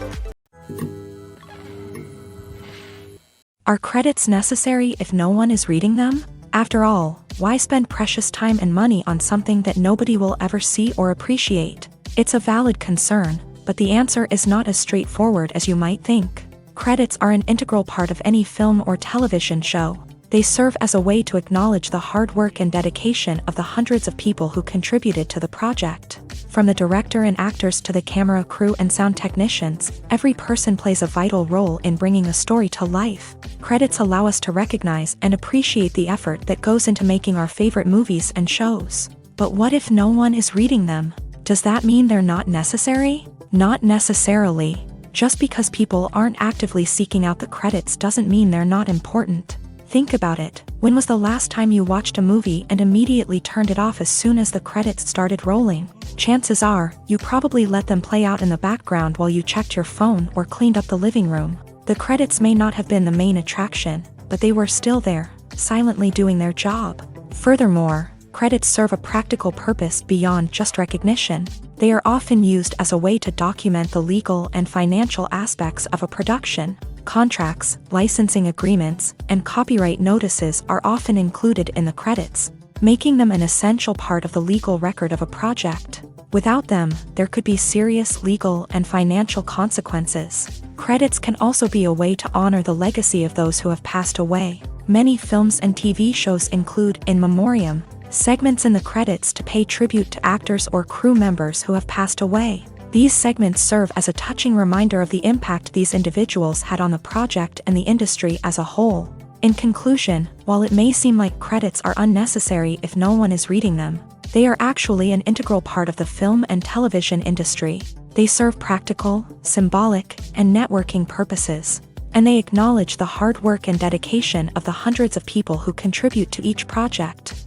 Are credits necessary if no one is reading them? After all, why spend precious time and money on something that nobody will ever see or appreciate? It's a valid concern, but the answer is not as straightforward as you might think. Credits are an integral part of any film or television show. They serve as a way to acknowledge the hard work and dedication of the hundreds of people who contributed to the project. From the director and actors to the camera crew and sound technicians, every person plays a vital role in bringing a story to life. Credits allow us to recognize and appreciate the effort that goes into making our favorite movies and shows. But what if no one is reading them? Does that mean they're not necessary? Not necessarily. Just because people aren't actively seeking out the credits doesn't mean they're not important. Think about it. When was the last time you watched a movie and immediately turned it off as soon as the credits started rolling? Chances are, you probably let them play out in the background while you checked your phone or cleaned up the living room. The credits may not have been the main attraction, but they were still there, silently doing their job. Furthermore, credits serve a practical purpose beyond just recognition. They are often used as a way to document the legal and financial aspects of a production. Contracts, licensing agreements, and copyright notices are often included in the credits, making them an essential part of the legal record of a project. Without them, there could be serious legal and financial consequences. Credits can also be a way to honor the legacy of those who have passed away. Many films and TV shows include in memoriam segments in the credits to pay tribute to actors or crew members who have passed away. These segments serve as a touching reminder of the impact these individuals had on the project and the industry as a whole. In conclusion, while it may seem like credits are unnecessary if no one is reading them, they are actually an integral part of the film and television industry. They serve practical, symbolic, and networking purposes. and they acknowledge the hard work and dedication of the hundreds of people who contribute to each project.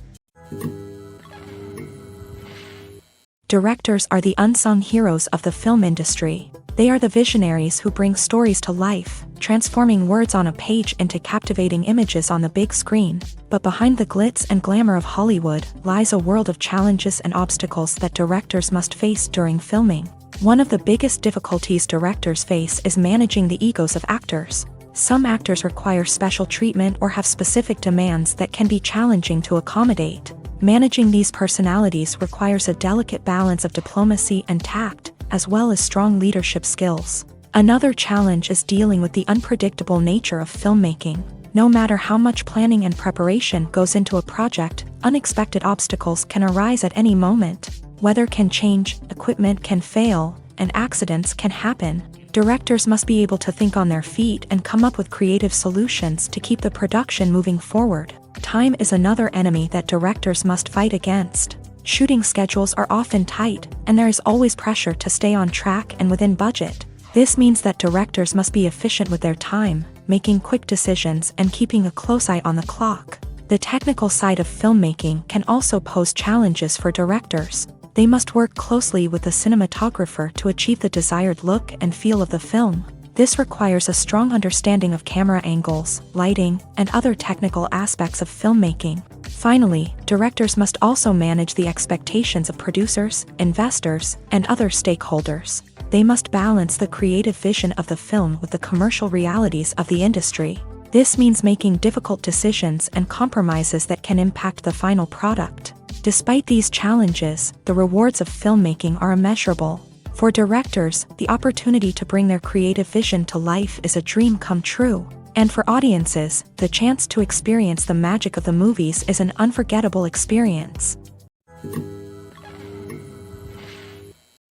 Directors are the unsung heroes of the film industry. They are the visionaries who bring stories to life, transforming words on a page into captivating images on the big screen. But behind the glitz and glamour of Hollywood lies a world of challenges and obstacles that directors must face during filming. One of the biggest difficulties directors face is managing the egos of actors. Some actors require special treatment or have specific demands that can be challenging to accommodate. Managing these personalities requires a delicate balance of diplomacy and tact, as well as strong leadership skills. Another challenge is dealing with the unpredictable nature of filmmaking. No matter how much planning and preparation goes into a project, unexpected obstacles can arise at any moment. Weather can change, equipment can fail, and accidents can happen. Directors must be able to think on their feet and come up with creative solutions to keep the production moving forward. Time is another enemy that directors must fight against. Shooting schedules are often tight, and there is always pressure to stay on track and within budget. This means that directors must be efficient with their time, making quick decisions and keeping a close eye on the clock. The technical side of filmmaking can also pose challenges for directors. They must work closely with the cinematographer to achieve the desired look and feel of the film. This requires a strong understanding of camera angles, lighting, and other technical aspects of filmmaking. Finally, directors must also manage the expectations of producers, investors, and other stakeholders. They must balance the creative vision of the film with the commercial realities of the industry. This means making difficult decisions and compromises that can impact the final product. Despite these challenges, the rewards of filmmaking are immeasurable. For directors, the opportunity to bring their creative vision to life is a dream come true. And for audiences, the chance to experience the magic of the movies is an unforgettable experience.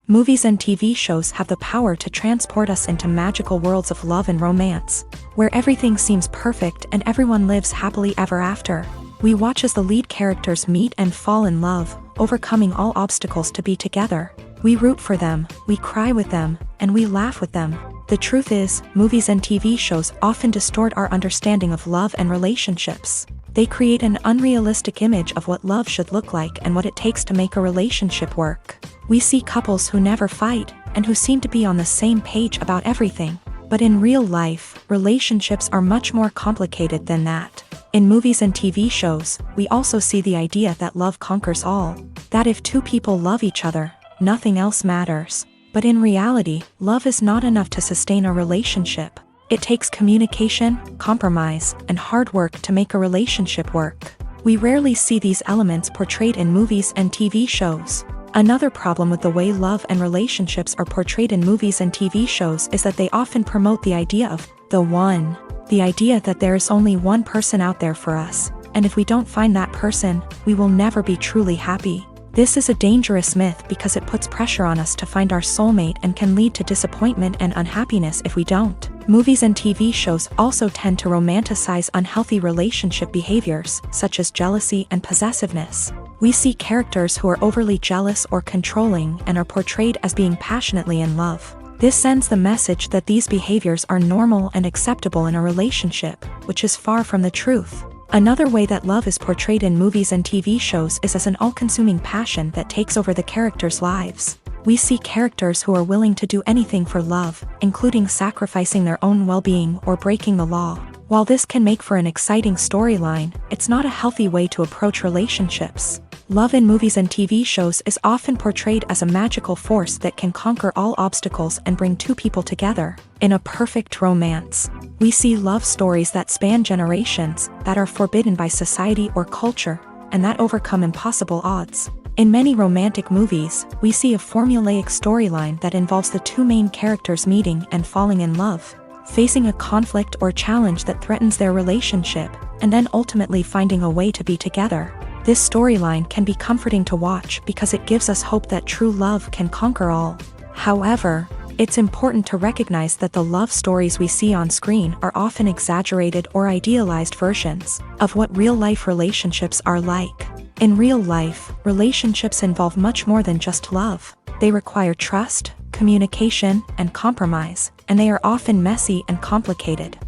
Movies and TV shows have the power to transport us into magical worlds of love and romance, where everything seems perfect and everyone lives happily ever after. We watch as the lead characters meet and fall in love, overcoming all obstacles to be together. We root for them, we cry with them, and we laugh with them. The truth is, movies and TV shows often distort our understanding of love and relationships. They create an unrealistic image of what love should look like and what it takes to make a relationship work. We see couples who never fight, and who seem to be on the same page about everything. But in real life, relationships are much more complicated than that. In movies and TV shows, we also see the idea that love conquers all. That if two people love each other, nothing else matters. But in reality, love is not enough to sustain a relationship. It takes communication, compromise, and hard work to make a relationship work. We rarely see these elements portrayed in movies and TV shows. Another problem with the way love and relationships are portrayed in movies and TV shows is that they often promote the idea of the one. The idea that there is only one person out there for us, and if we don't find that person, we will never be truly happy. This is a dangerous myth because it puts pressure on us to find our soulmate and can lead to disappointment and unhappiness if we don't. Movies and TV shows also tend to romanticize unhealthy relationship behaviors, such as jealousy and possessiveness. We see characters who are overly jealous or controlling and are portrayed as being passionately in love. This sends the message that these behaviors are normal and acceptable in a relationship, which is far from the truth. Another way that love is portrayed in movies and TV shows is as an all-consuming passion that takes over the characters' lives. We see characters who are willing to do anything for love, including sacrificing their own well-being or breaking the law. While this can make for an exciting storyline, it's not a healthy way to approach relationships. Love in movies and TV shows is often portrayed as a magical force that can conquer all obstacles and bring two people together in a perfect romance. We see love stories that span generations, that are forbidden by society or culture, and that overcome impossible odds. In many romantic movies, we see a formulaic storyline that involves the two main characters meeting and falling in love, facing a conflict or challenge that threatens their relationship, and then ultimately finding a way to be together. This storyline can be comforting to watch because it gives us hope that true love can conquer all. However, it's important to recognize that the love stories we see on screen are often exaggerated or idealized versions of what real-life relationships are like. In real life, relationships involve much more than just love. They require trust, communication, and compromise, and they are often messy and complicated.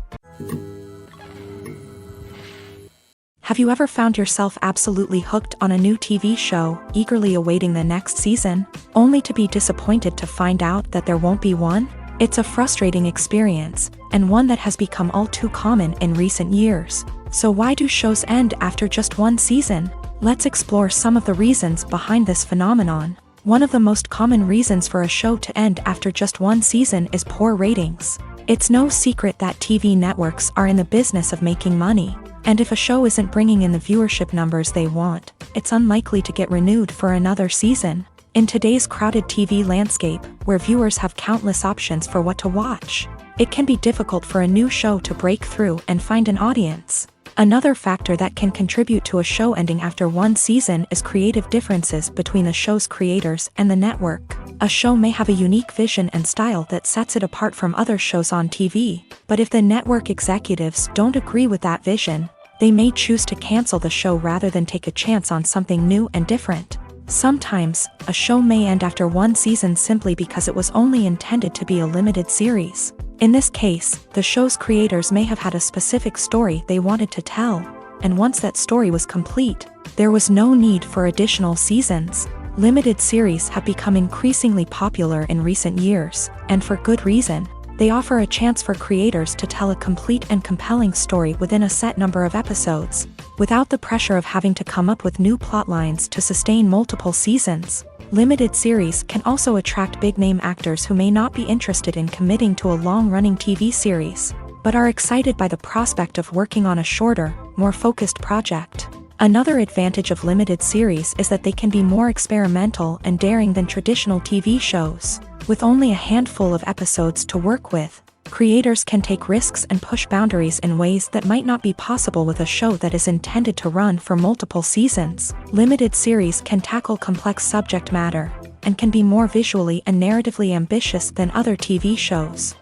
Have you ever found yourself absolutely hooked on a new TV show, eagerly awaiting the next season, only to be disappointed to find out that there won't be one? It's a frustrating experience, and one that has become all too common in recent years. So why do shows end after just one season? Let's explore some of the reasons behind this phenomenon. One of the most common reasons for a show to end after just one season is poor ratings. It's no secret that TV networks are in the business of making money. And if a show isn't bringing in the viewership numbers they want, it's unlikely to get renewed for another season. In today's crowded TV landscape, where viewers have countless options for what to watch, it can be difficult for a new show to break through and find an audience. Another factor that can contribute to a show ending after one season is creative differences between the show's creators and the network. A show may have a unique vision and style that sets it apart from other shows on TV, but if the network executives don't agree with that vision, they may choose to cancel the show rather than take a chance on something new and different. Sometimes, a show may end after one season simply because it was only intended to be a limited series. In this case, the show's creators may have had a specific story they wanted to tell, and once that story was complete, there was no need for additional seasons. Limited series have become increasingly popular in recent years, and for good reason. They offer a chance for creators to tell a complete and compelling story within a set number of episodes, without the pressure of having to come up with new plot lines to sustain multiple seasons. Limited series can also attract big-name actors who may not be interested in committing to a long-running TV series, but are excited by the prospect of working on a shorter, more focused project. Another advantage of limited series is that they can be more experimental and daring than traditional TV shows. With only a handful of episodes to work with, creators can take risks and push boundaries in ways that might not be possible with a show that is intended to run for multiple seasons. Limited series can tackle complex subject matter, and can be more visually and narratively ambitious than other TV shows.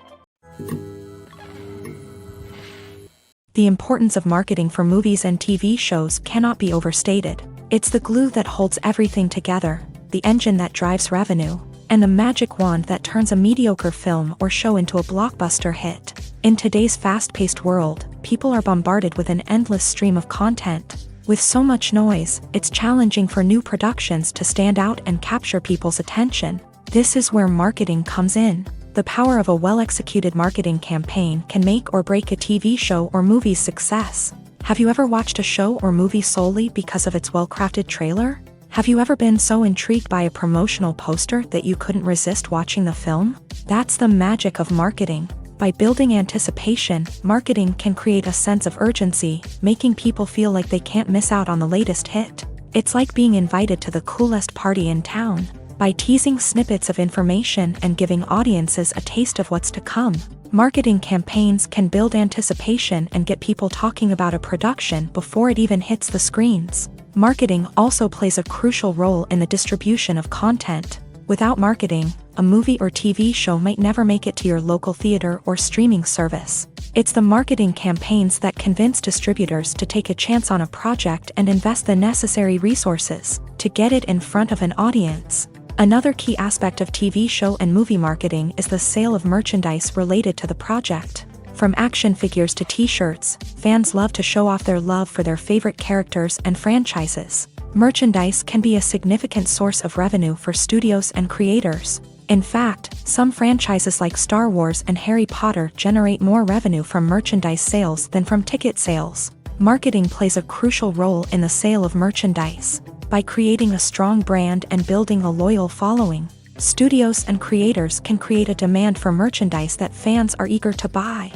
The importance of marketing for movies and TV shows cannot be overstated. It's the glue that holds everything together, the engine that drives revenue, and the magic wand that turns a mediocre film or show into a blockbuster hit. In today's fast-paced world, people are bombarded with an endless stream of content. With so much noise, it's challenging for new productions to stand out and capture people's attention. This is where marketing comes in. The power of a well-executed marketing campaign can make or break a TV show or movie's success. Have you ever watched a show or movie solely because of its well-crafted trailer? Have you ever been so intrigued by a promotional poster that you couldn't resist watching the film? That's the magic of marketing. By building anticipation, marketing can create a sense of urgency, making people feel like they can't miss out on the latest hit. It's like being invited to the coolest party in town. By teasing snippets of information and giving audiences a taste of what's to come, marketing campaigns can build anticipation and get people talking about a production before it even hits the screens. Marketing also plays a crucial role in the distribution of content. Without marketing, a movie or TV show might never make it to your local theater or streaming service. It's the marketing campaigns that convince distributors to take a chance on a project and invest the necessary resources to get it in front of an audience. Another key aspect of TV show and movie marketing is the sale of merchandise related to the project. From action figures to t-shirts, fans love to show off their love for their favorite characters and franchises. Merchandise can be a significant source of revenue for studios and creators. In fact, some franchises like Star Wars and Harry Potter generate more revenue from merchandise sales than from ticket sales. Marketing plays a crucial role in the sale of merchandise. By creating a strong brand and building a loyal following, studios and creators can create a demand for merchandise that fans are eager to buy.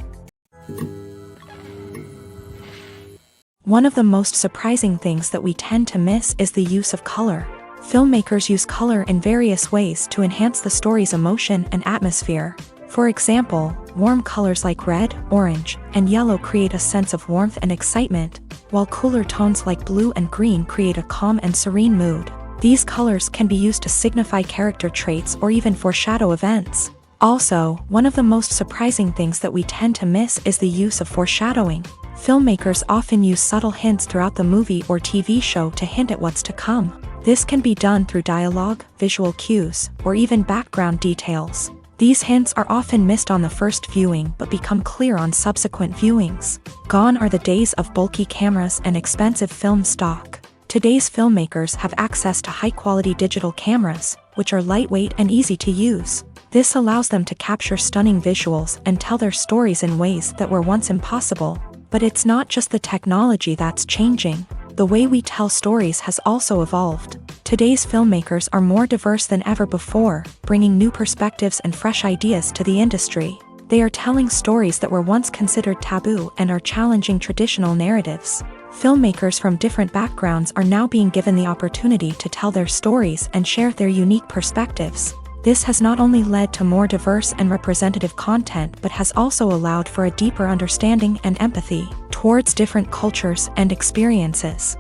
One of the most surprising things that we tend to miss is the use of color. Filmmakers use color in various ways to enhance the story's emotion and atmosphere. For example, warm colors like red, orange, and yellow create a sense of warmth and excitement, while cooler tones like blue and green create a calm and serene mood. These colors can be used to signify character traits or even foreshadow events. Also, one of the most surprising things that we tend to miss is the use of foreshadowing. Filmmakers often use subtle hints throughout the movie or TV show to hint at what's to come. This can be done through dialogue, visual cues, or even background details. These hints are often missed on the first viewing but become clear on subsequent viewings. Gone are the days of bulky cameras and expensive film stock. Today's filmmakers have access to high-quality digital cameras, which are lightweight and easy to use. This allows them to capture stunning visuals and tell their stories in ways that were once impossible. But it's not just the technology that's changing. The way we tell stories has also evolved. Today's filmmakers are more diverse than ever before, bringing new perspectives and fresh ideas to the industry. They are telling stories that were once considered taboo and are challenging traditional narratives. Filmmakers from different backgrounds are now being given the opportunity to tell their stories and share their unique perspectives. This has not only led to more diverse and representative content but has also allowed for a deeper understanding and empathy towards different cultures and experiences.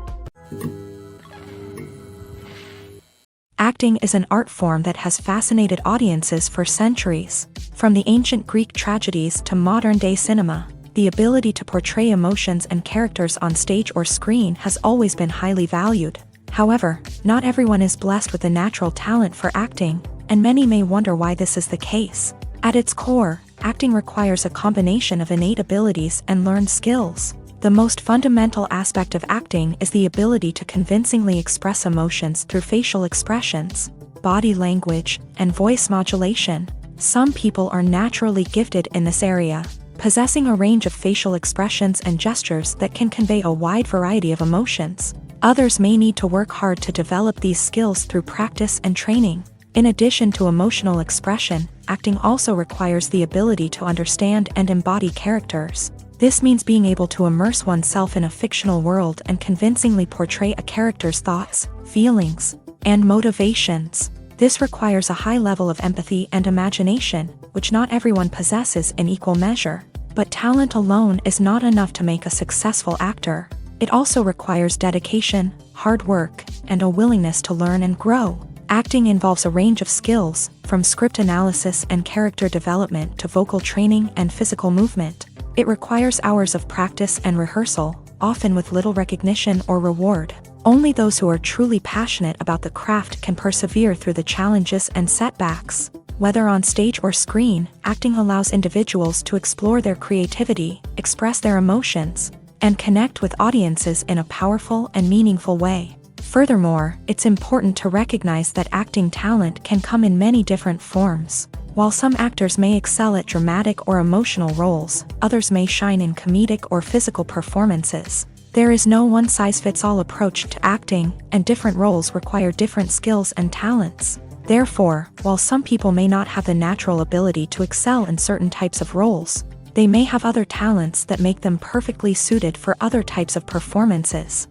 Acting is an art form that has fascinated audiences for centuries. From the ancient Greek tragedies to modern-day cinema, the ability to portray emotions and characters on stage or screen has always been highly valued. However, not everyone is blessed with a natural talent for acting, and many may wonder why this is the case. At its core, acting requires a combination of innate abilities and learned skills. The most fundamental aspect of acting is the ability to convincingly express emotions through facial expressions, body language, and voice modulation. Some people are naturally gifted in this area, possessing a range of facial expressions and gestures that can convey a wide variety of emotions. Others may need to work hard to develop these skills through practice and training. In addition to emotional expression, acting also requires the ability to understand and embody characters. This means being able to immerse oneself in a fictional world and convincingly portray a character's thoughts, feelings, and motivations. This requires a high level of empathy and imagination, which not everyone possesses in equal measure. But talent alone is not enough to make a successful actor. It also requires dedication, hard work, and a willingness to learn and grow. Acting involves a range of skills, from script analysis and character development to vocal training and physical movement. It requires hours of practice and rehearsal, often with little recognition or reward. Only those who are truly passionate about the craft can persevere through the challenges and setbacks. Whether on stage or screen, acting allows individuals to explore their creativity, express their emotions, and connect with audiences in a powerful and meaningful way. Furthermore, it's important to recognize that acting talent can come in many different forms. While some actors may excel at dramatic or emotional roles, others may shine in comedic or physical performances. There is no one-size-fits-all approach to acting, and different roles require different skills and talents. Therefore, while some people may not have the natural ability to excel in certain types of roles, they may have other talents that make them perfectly suited for other types of performances.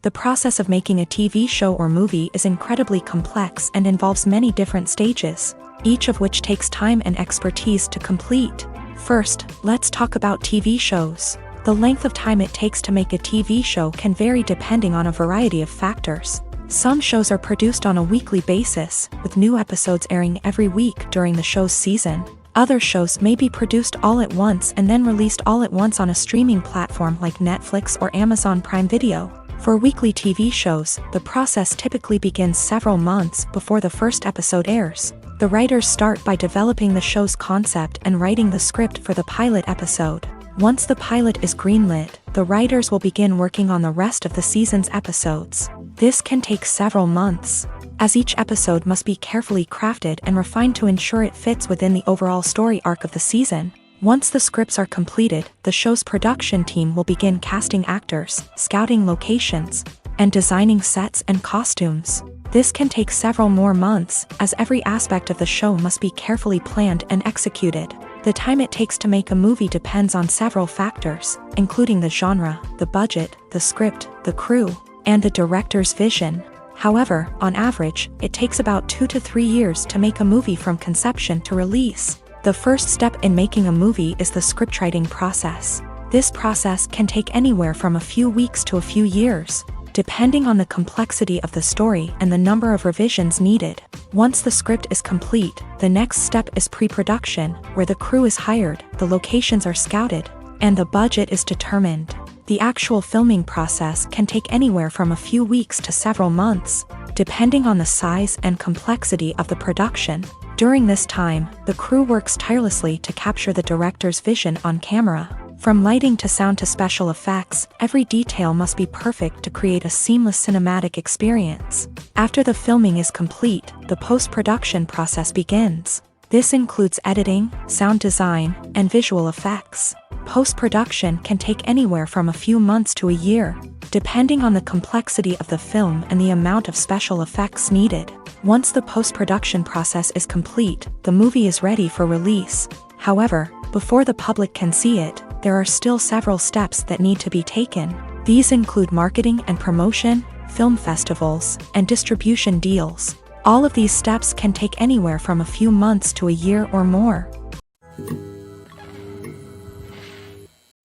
The process of making a TV show or movie is incredibly complex and involves many different stages, each of which takes time and expertise to complete. First, let's talk about TV shows. The length of time it takes to make a TV show can vary depending on a variety of factors. Some shows are produced on a weekly basis, with new episodes airing every week during the show's season. Other shows may be produced all at once and then released all at once on a streaming platform like Netflix or Amazon Prime Video. For weekly TV shows, the process typically begins several months before the first episode airs. The writers start by developing the show's concept and writing the script for the pilot episode. Once the pilot is greenlit, the writers will begin working on the rest of the season's episodes. This can take several months, as each episode must be carefully crafted and refined to ensure it fits within the overall story arc of the season. Once the scripts are completed, the show's production team will begin casting actors, scouting locations, and designing sets and costumes. This can take several more months, as every aspect of the show must be carefully planned and executed. The time it takes to make a movie depends on several factors, including the genre, the budget, the script, the crew, and the director's vision. However, on average, it takes about 2 to 3 years to make a movie from conception to release. The first step in making a movie is the scriptwriting process. This process can take anywhere from a few weeks to a few years, depending on the complexity of the story and the number of revisions needed. Once the script is complete, the next step is pre-production, where the crew is hired, the locations are scouted, and the budget is determined. The actual filming process can take anywhere from a few weeks to several months, depending on the size and complexity of the production. During this time, the crew works tirelessly to capture the director's vision on camera. From lighting to sound to special effects, every detail must be perfect to create a seamless cinematic experience. After the filming is complete, the post-production process begins. This includes editing, sound design, and visual effects. Post-production can take anywhere from a few months to a year, depending on the complexity of the film and the amount of special effects needed. Once the post-production process is complete, the movie is ready for release. However, before the public can see it, there are still several steps that need to be taken. These include marketing and promotion, film festivals, and distribution deals. All of these steps can take anywhere from a few months to a year or more.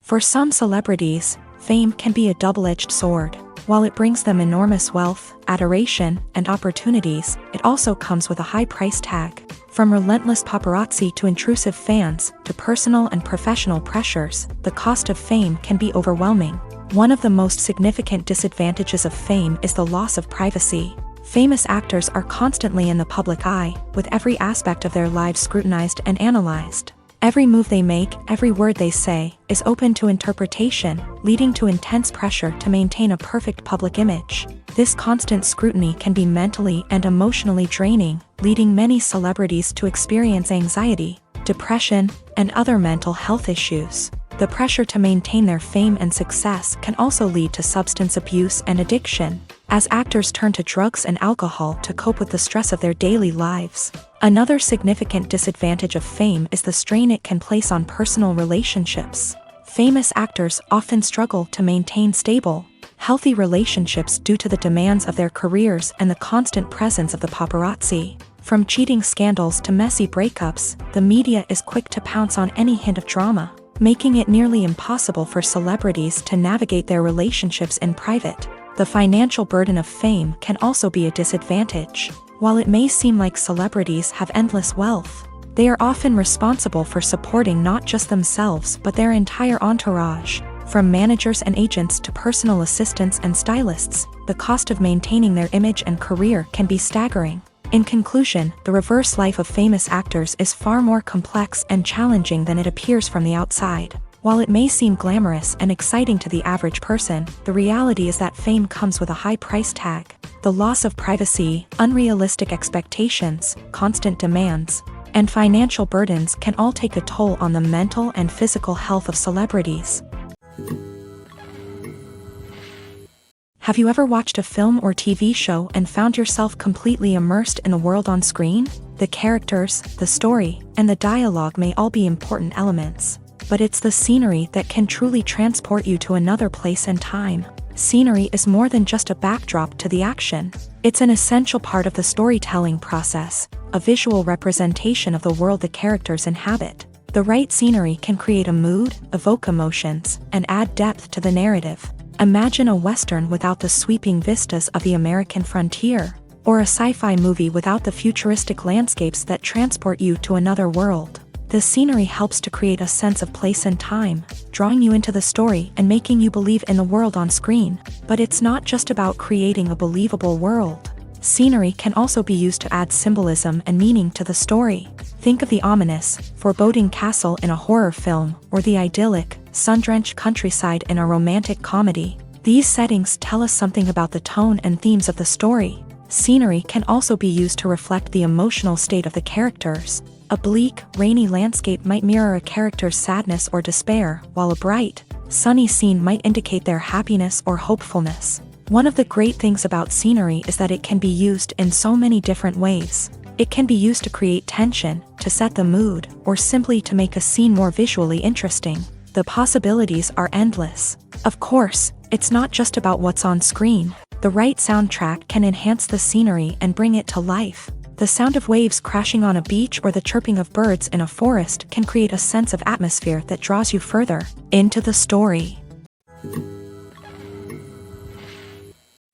For some celebrities, fame can be a double-edged sword. While it brings them enormous wealth, adoration, and opportunities, it also comes with a high price tag. From relentless paparazzi to intrusive fans, to personal and professional pressures, the cost of fame can be overwhelming. One of the most significant disadvantages of fame is the loss of privacy. Famous actors are constantly in the public eye, with every aspect of their lives scrutinized and analyzed. Every move they make, every word they say, is open to interpretation, leading to intense pressure to maintain a perfect public image. This constant scrutiny can be mentally and emotionally draining, leading many celebrities to experience anxiety, depression, and other mental health issues. The pressure to maintain their fame and success can also lead to substance abuse and addiction, as actors turn to drugs and alcohol to cope with the stress of their daily lives. Another significant disadvantage of fame is the strain it can place on personal relationships. Famous actors often struggle to maintain stable, healthy relationships due to the demands of their careers and the constant presence of the paparazzi. From cheating scandals to messy breakups, the media is quick to pounce on any hint of drama, making it nearly impossible for celebrities to navigate their relationships in private. The financial burden of fame can also be a disadvantage. While it may seem like celebrities have endless wealth, they are often responsible for supporting not just themselves but their entire entourage. From managers and agents to personal assistants and stylists, the cost of maintaining their image and career can be staggering. In conclusion, the reverse life of famous actors is far more complex and challenging than it appears from the outside. While it may seem glamorous and exciting to the average person, the reality is that fame comes with a high price tag. The loss of privacy, unrealistic expectations, constant demands, and financial burdens can all take a toll on the mental and physical health of celebrities. Have you ever watched a film or TV show and found yourself completely immersed in the world on screen? The characters, the story, and the dialogue may all be important elements, but it's the scenery that can truly transport you to another place and time. Scenery is more than just a backdrop to the action. It's an essential part of the storytelling process, a visual representation of the world the characters inhabit. The right scenery can create a mood, evoke emotions, and add depth to the narrative. Imagine a Western without the sweeping vistas of the American frontier, or a sci-fi movie without the futuristic landscapes that transport you to another world. The scenery helps to create a sense of place and time, drawing you into the story and making you believe in the world on screen. But it's not just about creating a believable world. Scenery can also be used to add symbolism and meaning to the story. Think of the ominous, foreboding castle in a horror film, or the idyllic, sun-drenched countryside in a romantic comedy. These settings tell us something about the tone and themes of the story. Scenery can also be used to reflect the emotional state of the characters. A bleak, rainy landscape might mirror a character's sadness or despair, while a bright, sunny scene might indicate their happiness or hopefulness. One of the great things about scenery is that it can be used in so many different ways. It can be used to create tension, to set the mood, or simply to make a scene more visually interesting. The possibilities are endless. Of course, it's not just about what's on screen. The right soundtrack can enhance the scenery and bring it to life. The sound of waves crashing on a beach or the chirping of birds in a forest can create a sense of atmosphere that draws you further into the story.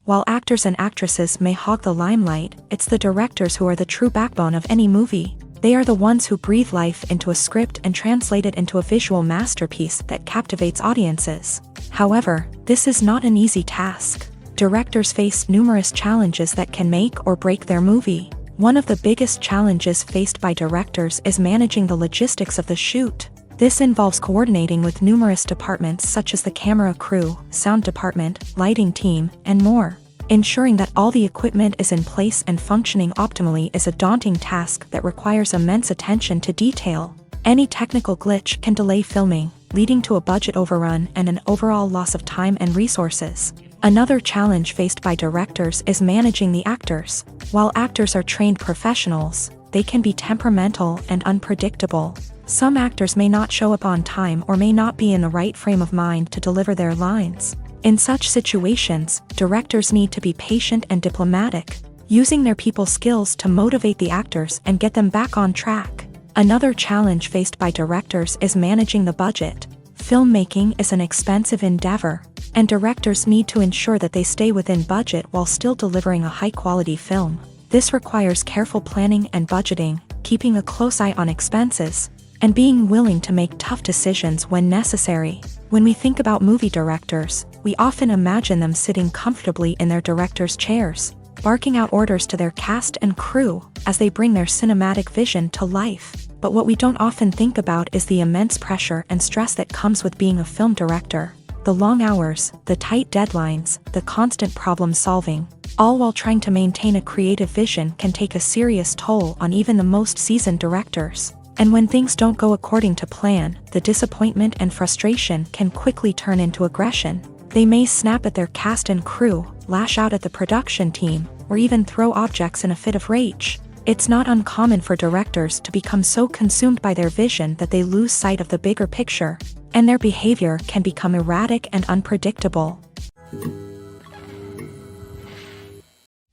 While actors and actresses may hog the limelight, it's the directors who are the true backbone of any movie. They are the ones who breathe life into a script and translate it into a visual masterpiece that captivates audiences. However, this is not an easy task. Directors face numerous challenges that can make or break their movie. One of the biggest challenges faced by directors is managing the logistics of the shoot. This involves coordinating with numerous departments such as the camera crew, sound department, lighting team, and more. Ensuring that all the equipment is in place and functioning optimally is a daunting task that requires immense attention to detail. Any technical glitch can delay filming, leading to a budget overrun and an overall loss of time and resources. Another challenge faced by directors is managing the actors. While actors are trained professionals, they can be temperamental and unpredictable. Some actors may not show up on time or may not be in the right frame of mind to deliver their lines. In such situations, directors need to be patient and diplomatic, using their people skills to motivate the actors and get them back on track. Another challenge faced by directors is managing the budget. Filmmaking is an expensive endeavor, and directors need to ensure that they stay within budget while still delivering a high-quality film. This requires careful planning and budgeting, keeping a close eye on expenses, and being willing to make tough decisions when necessary. When we think about movie directors, we often imagine them sitting comfortably in their director's chairs, barking out orders to their cast and crew as they bring their cinematic vision to life. But what we don't often think about is the immense pressure and stress that comes with being a film director. The long hours, the tight deadlines, the constant problem solving, all while trying to maintain a creative vision can take a serious toll on even the most seasoned directors. And when things don't go according to plan, the disappointment and frustration can quickly turn into aggression. They may snap at their cast and crew, lash out at the production team, or even throw objects in a fit of rage. It's not uncommon for directors to become so consumed by their vision that they lose sight of the bigger picture, and their behavior can become erratic and unpredictable.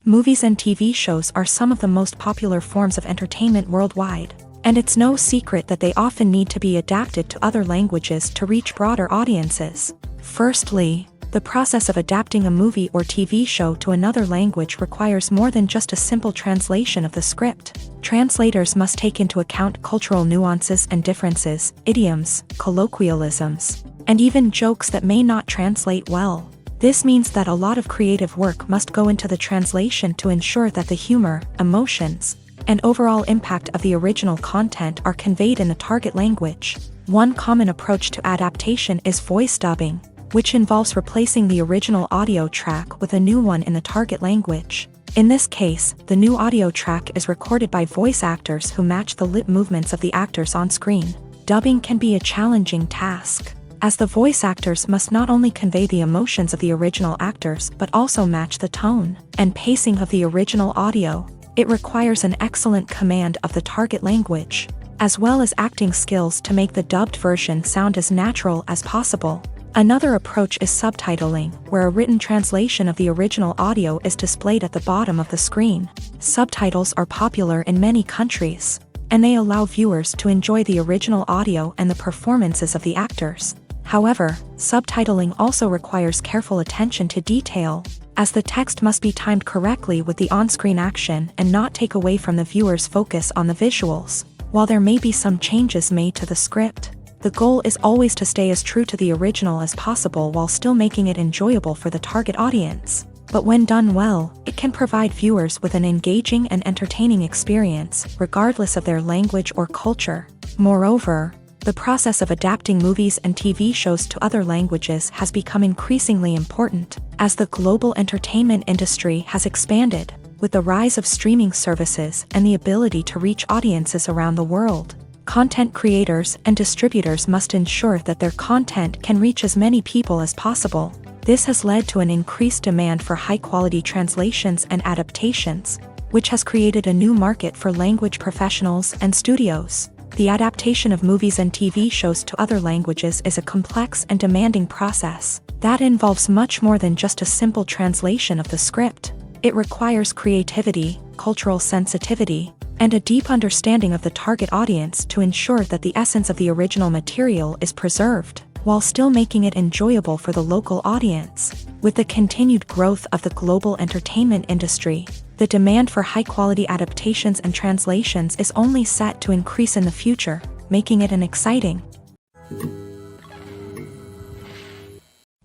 Movies and TV shows are some of the most popular forms of entertainment worldwide, and it's no secret that they often need to be adapted to other languages to reach broader audiences. Firstly, the process of adapting a movie or TV show to another language requires more than just a simple translation of the script. Translators must take into account cultural nuances and differences, idioms, colloquialisms, and even jokes that may not translate well. This means that a lot of creative work must go into the translation to ensure that the humor, emotions, and overall impact of the original content are conveyed in the target language. One common approach to adaptation is voice dubbing, which involves replacing the original audio track with a new one in the target language. In this case, the new audio track is recorded by voice actors who match the lip movements of the actors on screen. Dubbing can be a challenging task, as the voice actors must not only convey the emotions of the original actors but also match the tone and pacing of the original audio. It requires an excellent command of the target language, as well as acting skills to make the dubbed version sound as natural as possible. Another approach is subtitling, where a written translation of the original audio is displayed at the bottom of the screen. Subtitles are popular in many countries, and they allow viewers to enjoy the original audio and the performances of the actors. However, subtitling also requires careful attention to detail, as the text must be timed correctly with the on-screen action and not take away from the viewer's focus on the visuals. While there may be some changes made to the script, the goal is always to stay as true to the original as possible while still making it enjoyable for the target audience. But when done well, it can provide viewers with an engaging and entertaining experience, regardless of their language or culture. Moreover, the process of adapting movies and TV shows to other languages has become increasingly important, as the global entertainment industry has expanded, with the rise of streaming services and the ability to reach audiences around the world. Content creators and distributors must ensure that their content can reach as many people as possible. This has led to an increased demand for high-quality translations and adaptations, which has created a new market for language professionals and studios. The adaptation of movies and TV shows to other languages is a complex and demanding process that involves much more than just a simple translation of the script. It requires creativity, cultural sensitivity, and a deep understanding of the target audience to ensure that the essence of the original material is preserved, while still making it enjoyable for the local audience. With the continued growth of the global entertainment industry, the demand for high-quality adaptations and translations is only set to increase in the future, making it an exciting.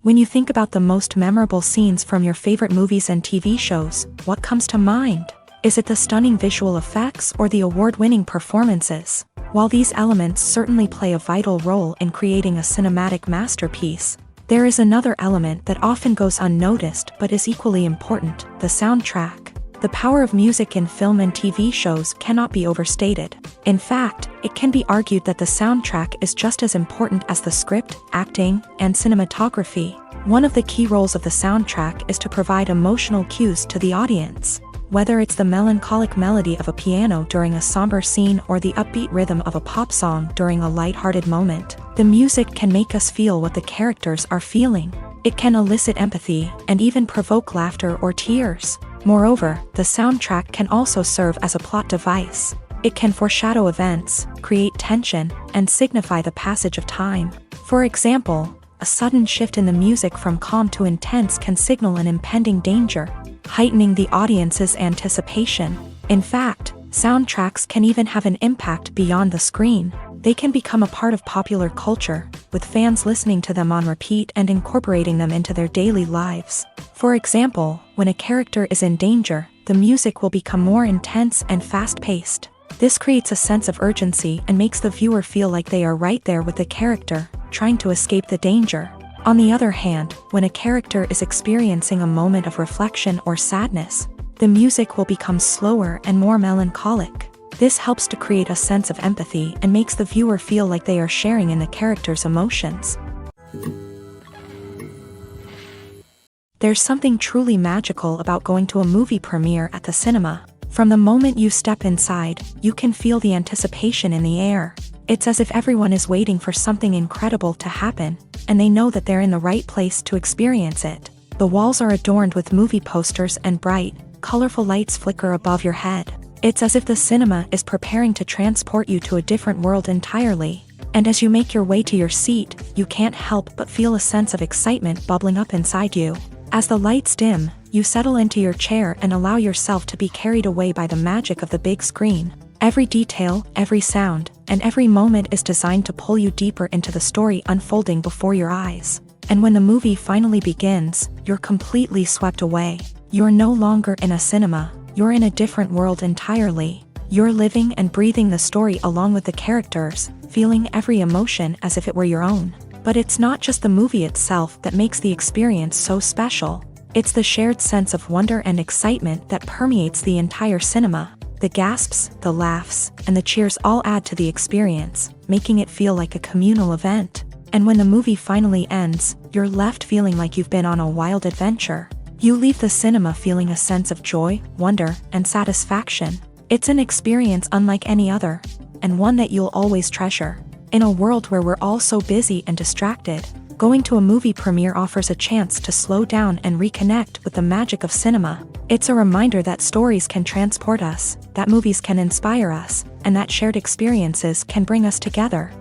When you think about the most memorable scenes from your favorite movies and TV shows, what comes to mind? Is it the stunning visual effects or the award-winning performances? While these elements certainly play a vital role in creating a cinematic masterpiece, there is another element that often goes unnoticed but is equally important: the soundtrack. The power of music in film and TV shows cannot be overstated. In fact, it can be argued that the soundtrack is just as important as the script, acting, and cinematography. One of the key roles of the soundtrack is to provide emotional cues to the audience. Whether it's the melancholic melody of a piano during a somber scene or the upbeat rhythm of a pop song during a light-hearted moment, the music can make us feel what the characters are feeling. It can elicit empathy and even provoke laughter or tears. Moreover, the soundtrack can also serve as a plot device. It can foreshadow events, create tension, and signify the passage of time. For example, a sudden shift in the music from calm to intense can signal an impending danger, heightening the audience's anticipation. In fact, soundtracks can even have an impact beyond the screen. They can become a part of popular culture, with fans listening to them on repeat and incorporating them into their daily lives. For example, when a character is in danger, the music will become more intense and fast-paced. This creates a sense of urgency and makes the viewer feel like they are right there with the character, trying to escape the danger. On the other hand, when a character is experiencing a moment of reflection or sadness, the music will become slower and more melancholic. This helps to create a sense of empathy and makes the viewer feel like they are sharing in the character's emotions. There's something truly magical about going to a movie premiere at the cinema. From the moment you step inside, you can feel the anticipation in the air. It's as if everyone is waiting for something incredible to happen, and they know that they're in the right place to experience it. The walls are adorned with movie posters and bright, colorful lights flicker above your head. It's as if the cinema is preparing to transport you to a different world entirely. And as you make your way to your seat, you can't help but feel a sense of excitement bubbling up inside you. As the lights dim, you settle into your chair and allow yourself to be carried away by the magic of the big screen. Every detail, every sound, and every moment is designed to pull you deeper into the story unfolding before your eyes. And when the movie finally begins, you're completely swept away. You're no longer in a cinema, you're in a different world entirely. You're living and breathing the story along with the characters, feeling every emotion as if it were your own. But it's not just the movie itself that makes the experience so special. It's the shared sense of wonder and excitement that permeates the entire cinema. The gasps, the laughs, and the cheers all add to the experience, making it feel like a communal event. And when the movie finally ends, you're left feeling like you've been on a wild adventure. You leave the cinema feeling a sense of joy, wonder, and satisfaction. It's an experience unlike any other, and one that you'll always treasure. In a world where we're all so busy and distracted, going to a movie premiere offers a chance to slow down and reconnect with the magic of cinema. It's a reminder that stories can transport us, that movies can inspire us, and that shared experiences can bring us together.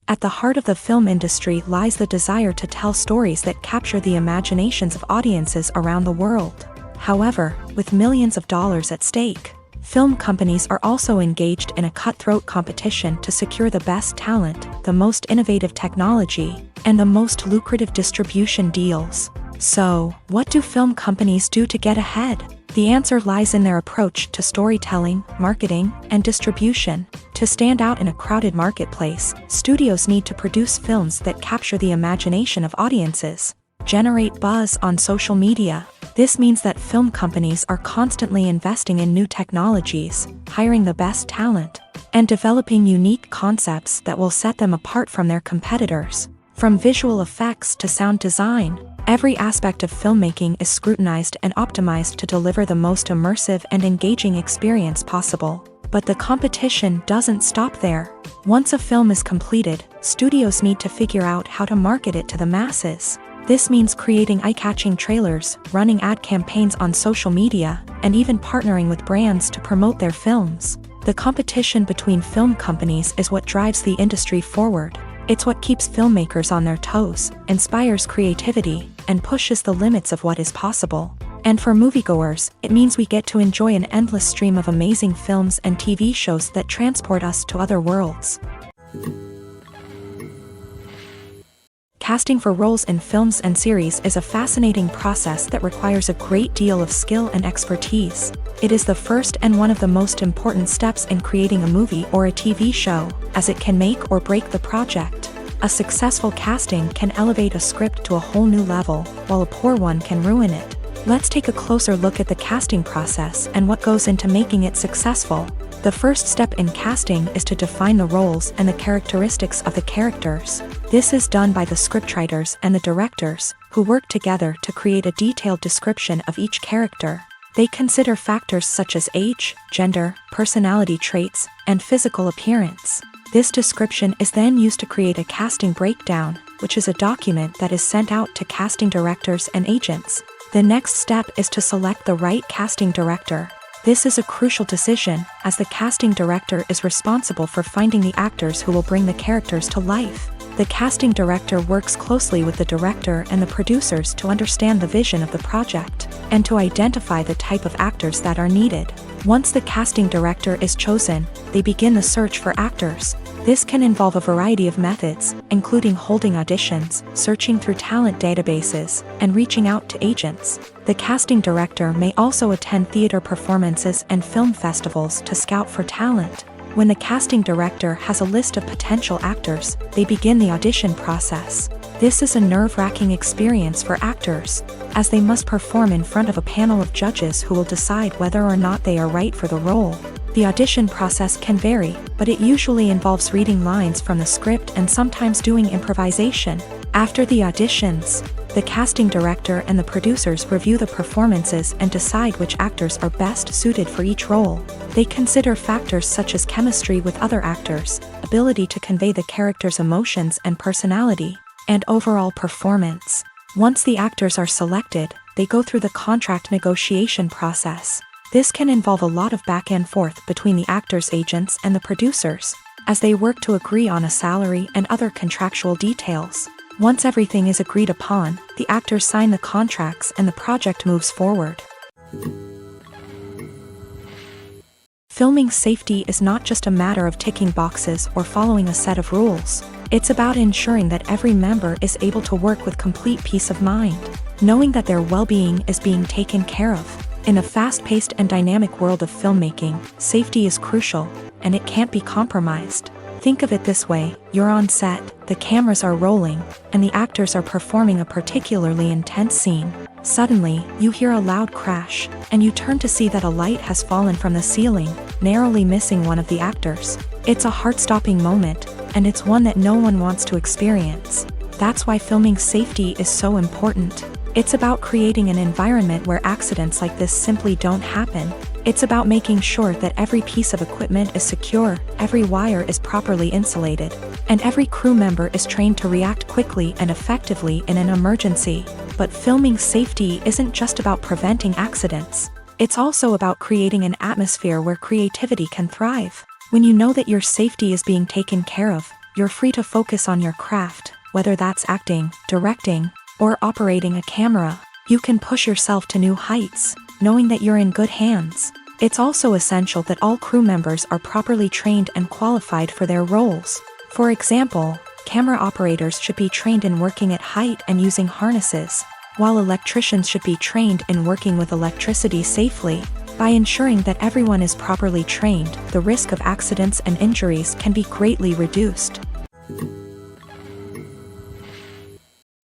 At the heart of the film industry lies the desire to tell stories that capture the imaginations of audiences around the world. However, with millions of dollars at stake, film companies are also engaged in a cutthroat competition to secure the best talent, the most innovative technology, and the most lucrative distribution deals. So, what do film companies do to get ahead? The answer lies in their approach to storytelling, marketing, and distribution. To stand out in a crowded marketplace, studios need to produce films that capture the imagination of audiences, generate buzz on social media. This means that film companies are constantly investing in new technologies, hiring the best talent, and developing unique concepts that will set them apart from their competitors. From visual effects to sound design, every aspect of filmmaking is scrutinized and optimized to deliver the most immersive and engaging experience possible. But the competition doesn't stop there. Once a film is completed, studios need to figure out how to market it to the masses. This means creating eye-catching trailers, running ad campaigns on social media, and even partnering with brands to promote their films. The competition between film companies is what drives the industry forward. It's what keeps filmmakers on their toes, inspires creativity, and pushes the limits of what is possible. And for moviegoers, it means we get to enjoy an endless stream of amazing films and TV shows that transport us to other worlds. Casting for roles in films and series is a fascinating process that requires a great deal of skill and expertise. It is the first and one of the most important steps in creating a movie or a TV show, as it can make or break the project. A successful casting can elevate a script to a whole new level, while a poor one can ruin it. Let's take a closer look at the casting process and what goes into making it successful. The first step in casting is to define the roles and the characteristics of the characters. This is done by the scriptwriters and the directors, who work together to create a detailed description of each character. They consider factors such as age, gender, personality traits, and physical appearance. This description is then used to create a casting breakdown, which is a document that is sent out to casting directors and agents. The next step is to select the right casting director. This is a crucial decision, as the casting director is responsible for finding the actors who will bring the characters to life. The casting director works closely with the director and the producers to understand the vision of the project, and to identify the type of actors that are needed. Once the casting director is chosen, they begin the search for actors. This can involve a variety of methods, including holding auditions, searching through talent databases, and reaching out to agents. The casting director may also attend theater performances and film festivals to scout for talent. When the casting director has a list of potential actors, they begin the audition process. This is a nerve-wracking experience for actors, as they must perform in front of a panel of judges who will decide whether or not they are right for the role. The audition process can vary, but it usually involves reading lines from the script and sometimes doing improvisation. After the auditions, the casting director and the producers review the performances and decide which actors are best suited for each role. They consider factors such as chemistry with other actors, ability to convey the character's emotions and personality, and overall performance. Once the actors are selected, they go through the contract negotiation process. This can involve a lot of back and forth between the actors' agents and the producers, as they work to agree on a salary and other contractual details. Once everything is agreed upon, the actors sign the contracts and the project moves forward. Filming safety is not just a matter of ticking boxes or following a set of rules. It's about ensuring that every member is able to work with complete peace of mind, knowing that their well-being is being taken care of. In a fast-paced and dynamic world of filmmaking, safety is crucial, and it can't be compromised. Think of it this way: you're on set, the cameras are rolling, and the actors are performing a particularly intense scene. Suddenly, you hear a loud crash, and you turn to see that a light has fallen from the ceiling, narrowly missing one of the actors. It's a heart-stopping moment, and it's one that no one wants to experience. That's why filming safety is so important. It's about creating an environment where accidents like this simply don't happen. It's about making sure that every piece of equipment is secure, every wire is properly insulated, and every crew member is trained to react quickly and effectively in an emergency. But filming safety isn't just about preventing accidents. It's also about creating an atmosphere where creativity can thrive. When you know that your safety is being taken care of, you're free to focus on your craft, whether that's acting, directing, or operating a camera. You can push yourself to new heights, knowing that you're in good hands. It's also essential that all crew members are properly trained and qualified for their roles. For example, camera operators should be trained in working at height and using harnesses, while electricians should be trained in working with electricity safely. By ensuring that everyone is properly trained, the risk of accidents and injuries can be greatly reduced.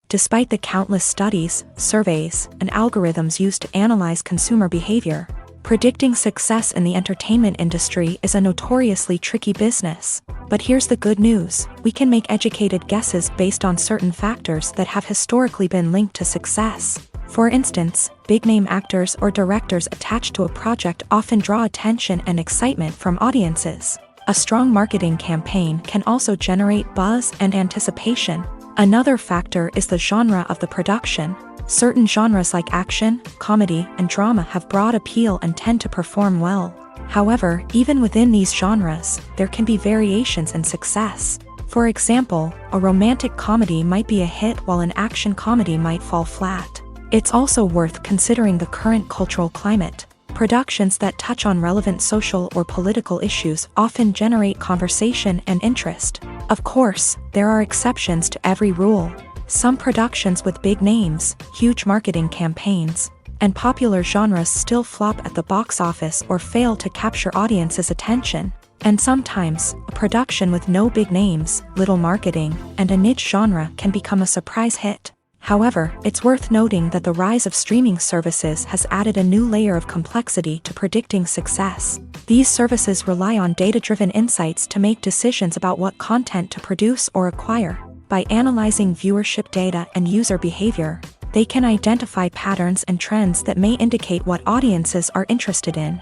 Despite the countless studies, surveys, and algorithms used to analyze consumer behavior, predicting success in the entertainment industry is a notoriously tricky business. But here's the good news: we can make educated guesses based on certain factors that have historically been linked to success. For instance, big-name actors or directors attached to a project often draw attention and excitement from audiences. A strong marketing campaign can also generate buzz and anticipation. Another factor is the genre of the production. Certain genres like action, comedy, and drama have broad appeal and tend to perform well. However, even within these genres, there can be variations in success. For example, a romantic comedy might be a hit while an action comedy might fall flat. It's also worth considering the current cultural climate. Productions that touch on relevant social or political issues often generate conversation and interest. Of course, there are exceptions to every rule. Some productions with big names, huge marketing campaigns, and popular genres still flop at the box office or fail to capture audiences' attention. And sometimes, a production with no big names, little marketing, and a niche genre can become a surprise hit. However, it's worth noting that the rise of streaming services has added a new layer of complexity to predicting success. These services rely on data-driven insights to make decisions about what content to produce or acquire. By analyzing viewership data and user behavior, they can identify patterns and trends that may indicate what audiences are interested in.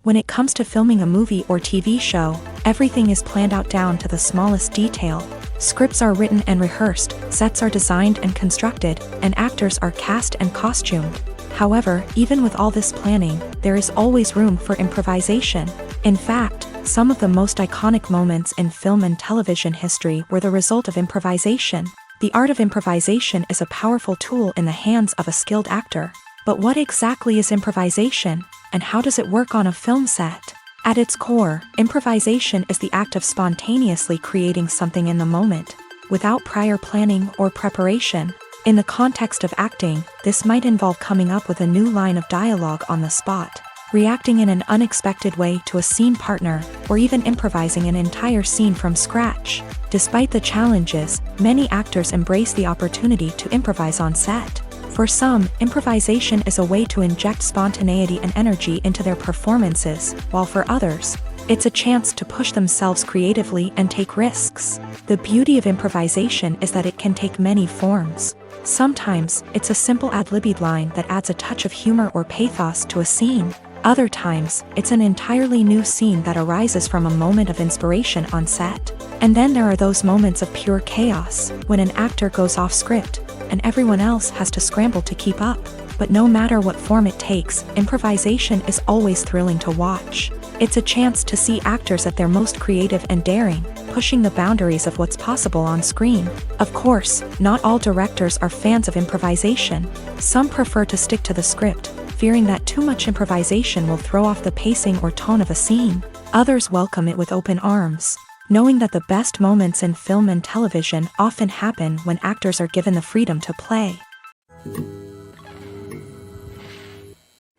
When it comes to filming a movie or TV show, everything is planned out down to the smallest detail. Scripts are written and rehearsed, sets are designed and constructed, and actors are cast and costumed. However, even with all this planning, there is always room for improvisation. In fact, some of the most iconic moments in film and television history were the result of improvisation. The art of improvisation is a powerful tool in the hands of a skilled actor. But what exactly is improvisation, and how does it work on a film set? At its core, improvisation is the act of spontaneously creating something in the moment, without prior planning or preparation. In the context of acting, this might involve coming up with a new line of dialogue on the spot, reacting in an unexpected way to a scene partner, or even improvising an entire scene from scratch. Despite the challenges, many actors embrace the opportunity to improvise on set. For some, improvisation is a way to inject spontaneity and energy into their performances, while for others, it's a chance to push themselves creatively and take risks. The beauty of improvisation is that it can take many forms. Sometimes, it's a simple ad-libbed line that adds a touch of humor or pathos to a scene. Other times, it's an entirely new scene that arises from a moment of inspiration on set. And then there are those moments of pure chaos, when an actor goes off script, and everyone else has to scramble to keep up. But no matter what form it takes, improvisation is always thrilling to watch. It's a chance to see actors at their most creative and daring, pushing the boundaries of what's possible on screen. Of course, not all directors are fans of improvisation. Some prefer to stick to the script, fearing that too much improvisation will throw off the pacing or tone of a scene. Others welcome it with open arms, knowing that the best moments in film and television often happen when actors are given the freedom to play.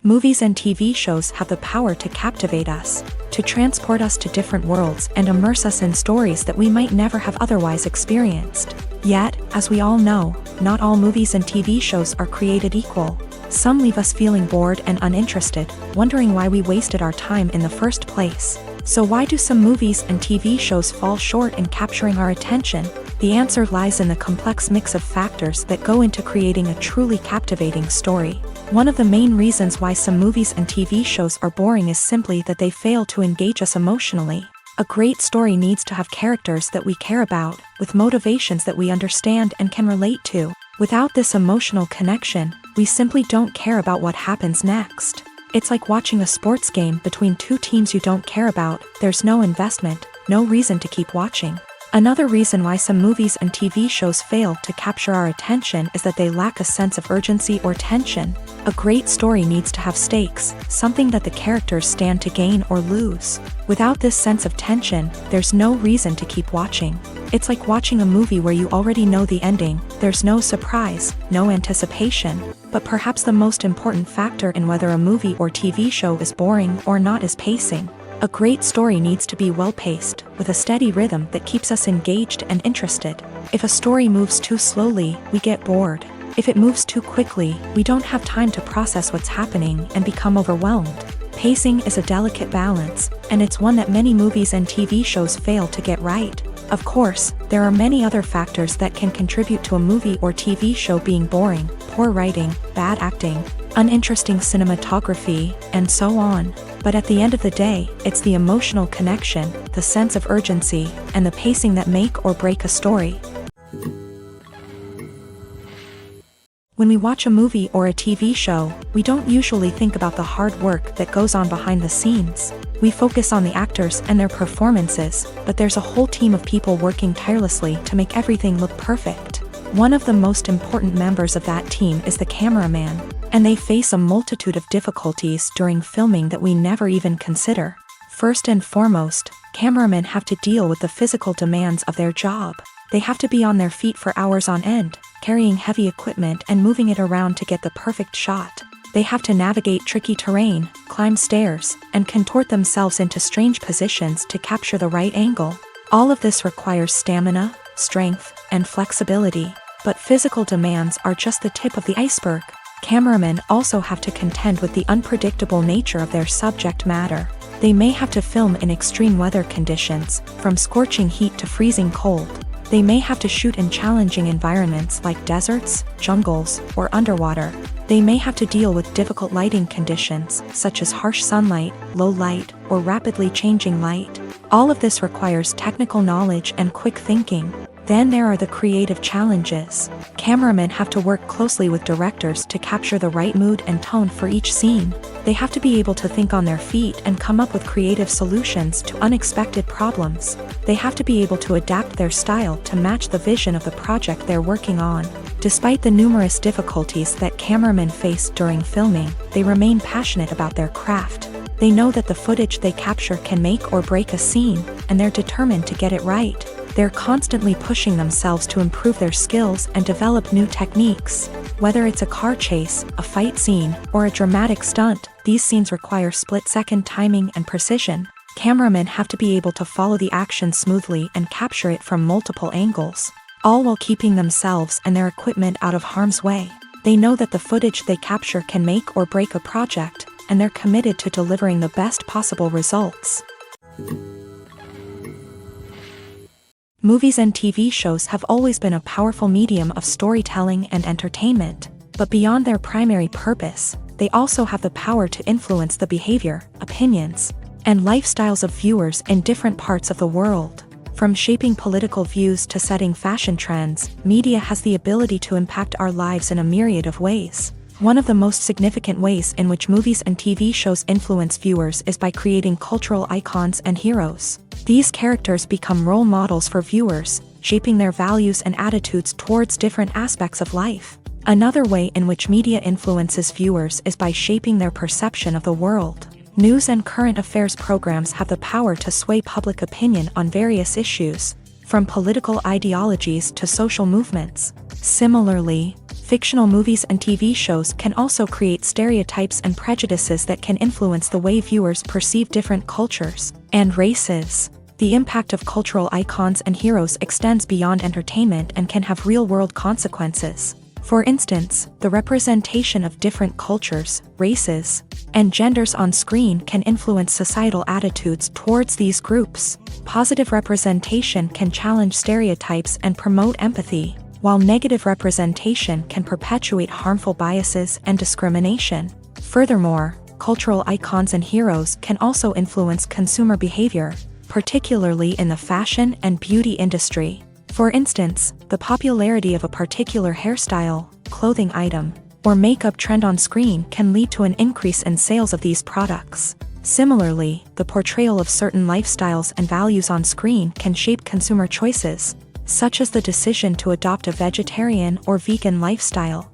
Movies and TV shows have the power to captivate us, to transport us to different worlds and immerse us in stories that we might never have otherwise experienced. Yet, as we all know, not all movies and TV shows are created equal. Some leave us feeling bored and uninterested, wondering why we wasted our time in the first place. So why do some movies and TV shows fall short in capturing our attention? The answer lies in the complex mix of factors that go into creating a truly captivating story. One of the main reasons why some movies and TV shows are boring is simply that they fail to engage us emotionally. A great story needs to have characters that we care about, with motivations that we understand and can relate to. Without this emotional connection, we simply don't care about what happens next. It's like watching a sports game between two teams you don't care about. There's no investment, no reason to keep watching. Another reason why some movies and TV shows fail to capture our attention is that they lack a sense of urgency or tension. A great story needs to have stakes, something that the characters stand to gain or lose. Without this sense of tension, there's no reason to keep watching. It's like watching a movie where you already know the ending. There's no surprise, no anticipation. But perhaps the most important factor in whether a movie or TV show is boring or not is pacing. A great story needs to be well-paced, with a steady rhythm that keeps us engaged and interested. If a story moves too slowly, we get bored. If it moves too quickly, we don't have time to process what's happening and become overwhelmed. Pacing is a delicate balance, and it's one that many movies and TV shows fail to get right. Of course, there are many other factors that can contribute to a movie or TV show being boring: poor writing, bad acting, uninteresting cinematography, and so on. But at the end of the day, it's the emotional connection, the sense of urgency, and the pacing that make or break a story. When we watch a movie or a TV show, we don't usually think about the hard work that goes on behind the scenes. We focus on the actors and their performances, but there's a whole team of people working tirelessly to make everything look perfect. One of the most important members of that team is the cameraman, and they face a multitude of difficulties during filming that we never even consider. First and foremost, cameramen have to deal with the physical demands of their job. They have to be on their feet for hours on end, carrying heavy equipment and moving it around to get the perfect shot. They have to navigate tricky terrain, climb stairs, and contort themselves into strange positions to capture the right angle. All of this requires stamina, strength, and flexibility. But physical demands are just the tip of the iceberg. Cameramen also have to contend with the unpredictable nature of their subject matter. They may have to film in extreme weather conditions, from scorching heat to freezing cold. They may have to shoot in challenging environments like deserts, jungles, or underwater. They may have to deal with difficult lighting conditions, such as harsh sunlight, low light, or rapidly changing light. All of this requires technical knowledge and quick thinking. Then there are the creative challenges. Cameramen have to work closely with directors to capture the right mood and tone for each scene. They have to be able to think on their feet and come up with creative solutions to unexpected problems. They have to be able to adapt their style to match the vision of the project they're working on. Despite the numerous difficulties that cameramen face during filming, they remain passionate about their craft. They know that the footage they capture can make or break a scene, and they're determined to get it right. They're constantly pushing themselves to improve their skills and develop new techniques. Whether it's a car chase, a fight scene, or a dramatic stunt, these scenes require split-second timing and precision. Cameramen have to be able to follow the action smoothly and capture it from multiple angles, all while keeping themselves and their equipment out of harm's way. They know that the footage they capture can make or break a project, and they're committed to delivering the best possible results. Movies and TV shows have always been a powerful medium of storytelling and entertainment, but beyond their primary purpose, they also have the power to influence the behavior, opinions, and lifestyles of viewers in different parts of the world. From shaping political views to setting fashion trends, media has the ability to impact our lives in a myriad of ways. One of the most significant ways in which movies and TV shows influence viewers is by creating cultural icons and heroes. These characters become role models for viewers, shaping their values and attitudes towards different aspects of life. Another way in which media influences viewers is by shaping their perception of the world. News and current affairs programs have the power to sway public opinion on various issues, from political ideologies to social movements. Similarly, fictional movies and TV shows can also create stereotypes and prejudices that can influence the way viewers perceive different cultures and races. The impact of cultural icons and heroes extends beyond entertainment and can have real-world consequences. For instance, the representation of different cultures, races, and genders on screen can influence societal attitudes towards these groups. Positive representation can challenge stereotypes and promote empathy, while negative representation can perpetuate harmful biases and discrimination. Furthermore, cultural icons and heroes can also influence consumer behavior, particularly in the fashion and beauty industry. For instance, the popularity of a particular hairstyle, clothing item, or makeup trend on screen can lead to an increase in sales of these products. Similarly, the portrayal of certain lifestyles and values on screen can shape consumer choices, such as the decision to adopt a vegetarian or vegan lifestyle.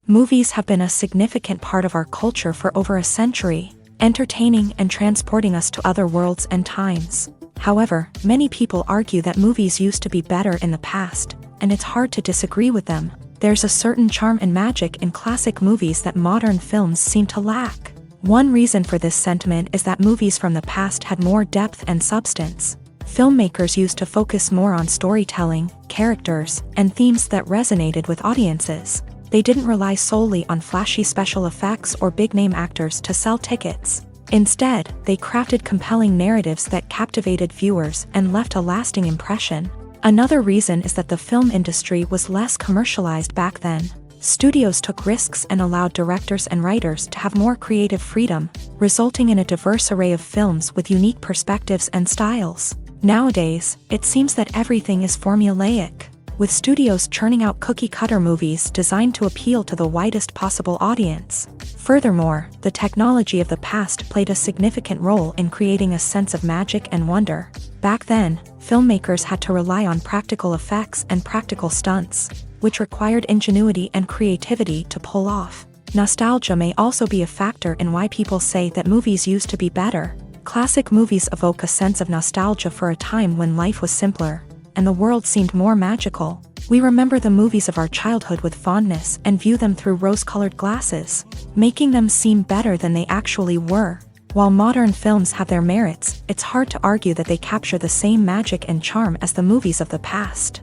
Movies have been a significant part of our culture for over a century, entertaining and transporting us to other worlds and times. However, many people argue that movies used to be better in the past, and it's hard to disagree with them. There's a certain charm and magic in classic movies that modern films seem to lack. One reason for this sentiment is that movies from the past had more depth and substance. Filmmakers used to focus more on storytelling, characters, and themes that resonated with audiences. They didn't rely solely on flashy special effects or big-name actors to sell tickets. Instead, they crafted compelling narratives that captivated viewers and left a lasting impression. Another reason is that the film industry was less commercialized back then. Studios took risks and allowed directors and writers to have more creative freedom, resulting in a diverse array of films with unique perspectives and styles. Nowadays, it seems that everything is formulaic, with studios churning out cookie-cutter movies designed to appeal to the widest possible audience. Furthermore, the technology of the past played a significant role in creating a sense of magic and wonder. Back then, filmmakers had to rely on practical effects and practical stunts, which required ingenuity and creativity to pull off. Nostalgia may also be a factor in why people say that movies used to be better. Classic movies evoke a sense of nostalgia for a time when life was simpler, and the world seemed more magical. We remember the movies of our childhood with fondness and view them through rose-colored glasses, making them seem better than they actually were. While modern films have their merits, it's hard to argue that they capture the same magic and charm as the movies of the past.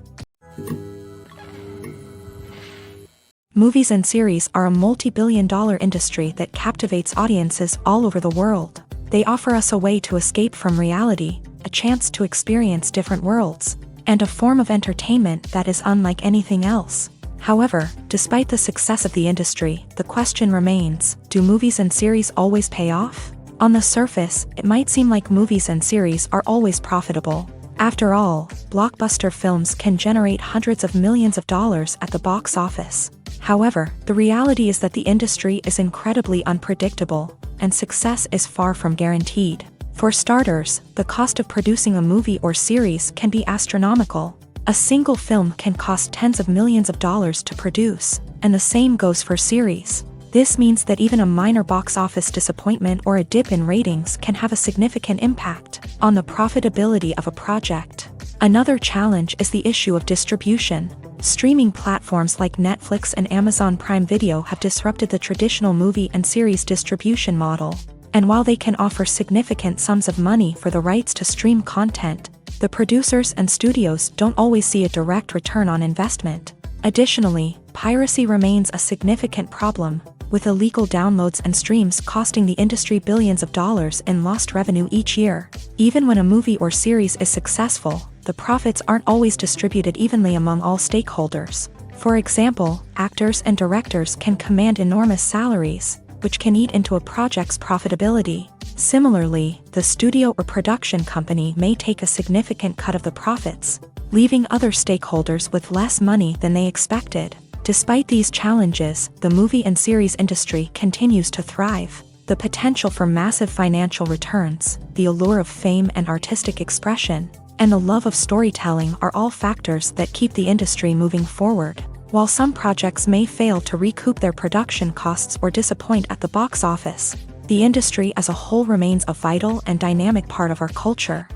Movies and series are a multi-billion-dollar industry that captivates audiences all over the world. They offer us a way to escape from reality, a chance to experience different worlds, and a form of entertainment that is unlike anything else. However, despite the success of the industry, the question remains, do movies and series always pay off? On the surface, it might seem like movies and series are always profitable. After all, blockbuster films can generate hundreds of millions of dollars at the box office. However, the reality is that the industry is incredibly unpredictable, and success is far from guaranteed. For starters, the cost of producing a movie or series can be astronomical. A single film can cost tens of millions of dollars to produce, and the same goes for series. This means that even a minor box office disappointment or a dip in ratings can have a significant impact on the profitability of a project. Another challenge is the issue of distribution. Streaming platforms like Netflix and Amazon Prime Video have disrupted the traditional movie and series distribution model. And while they can offer significant sums of money for the rights to stream content, the producers and studios don't always see a direct return on investment. Additionally, piracy remains a significant problem, with illegal downloads and streams costing the industry billions of dollars in lost revenue each year. Even when a movie or series is successful, the profits aren't always distributed evenly among all stakeholders. For example, actors and directors can command enormous salaries, which can eat into a project's profitability. Similarly, the studio or production company may take a significant cut of the profits, leaving other stakeholders with less money than they expected. Despite these challenges, the movie and series industry continues to thrive. The potential for massive financial returns, the allure of fame and artistic expression, and the love of storytelling are all factors that keep the industry moving forward. While some projects may fail to recoup their production costs or disappoint at the box office, the industry as a whole remains a vital and dynamic part of our culture.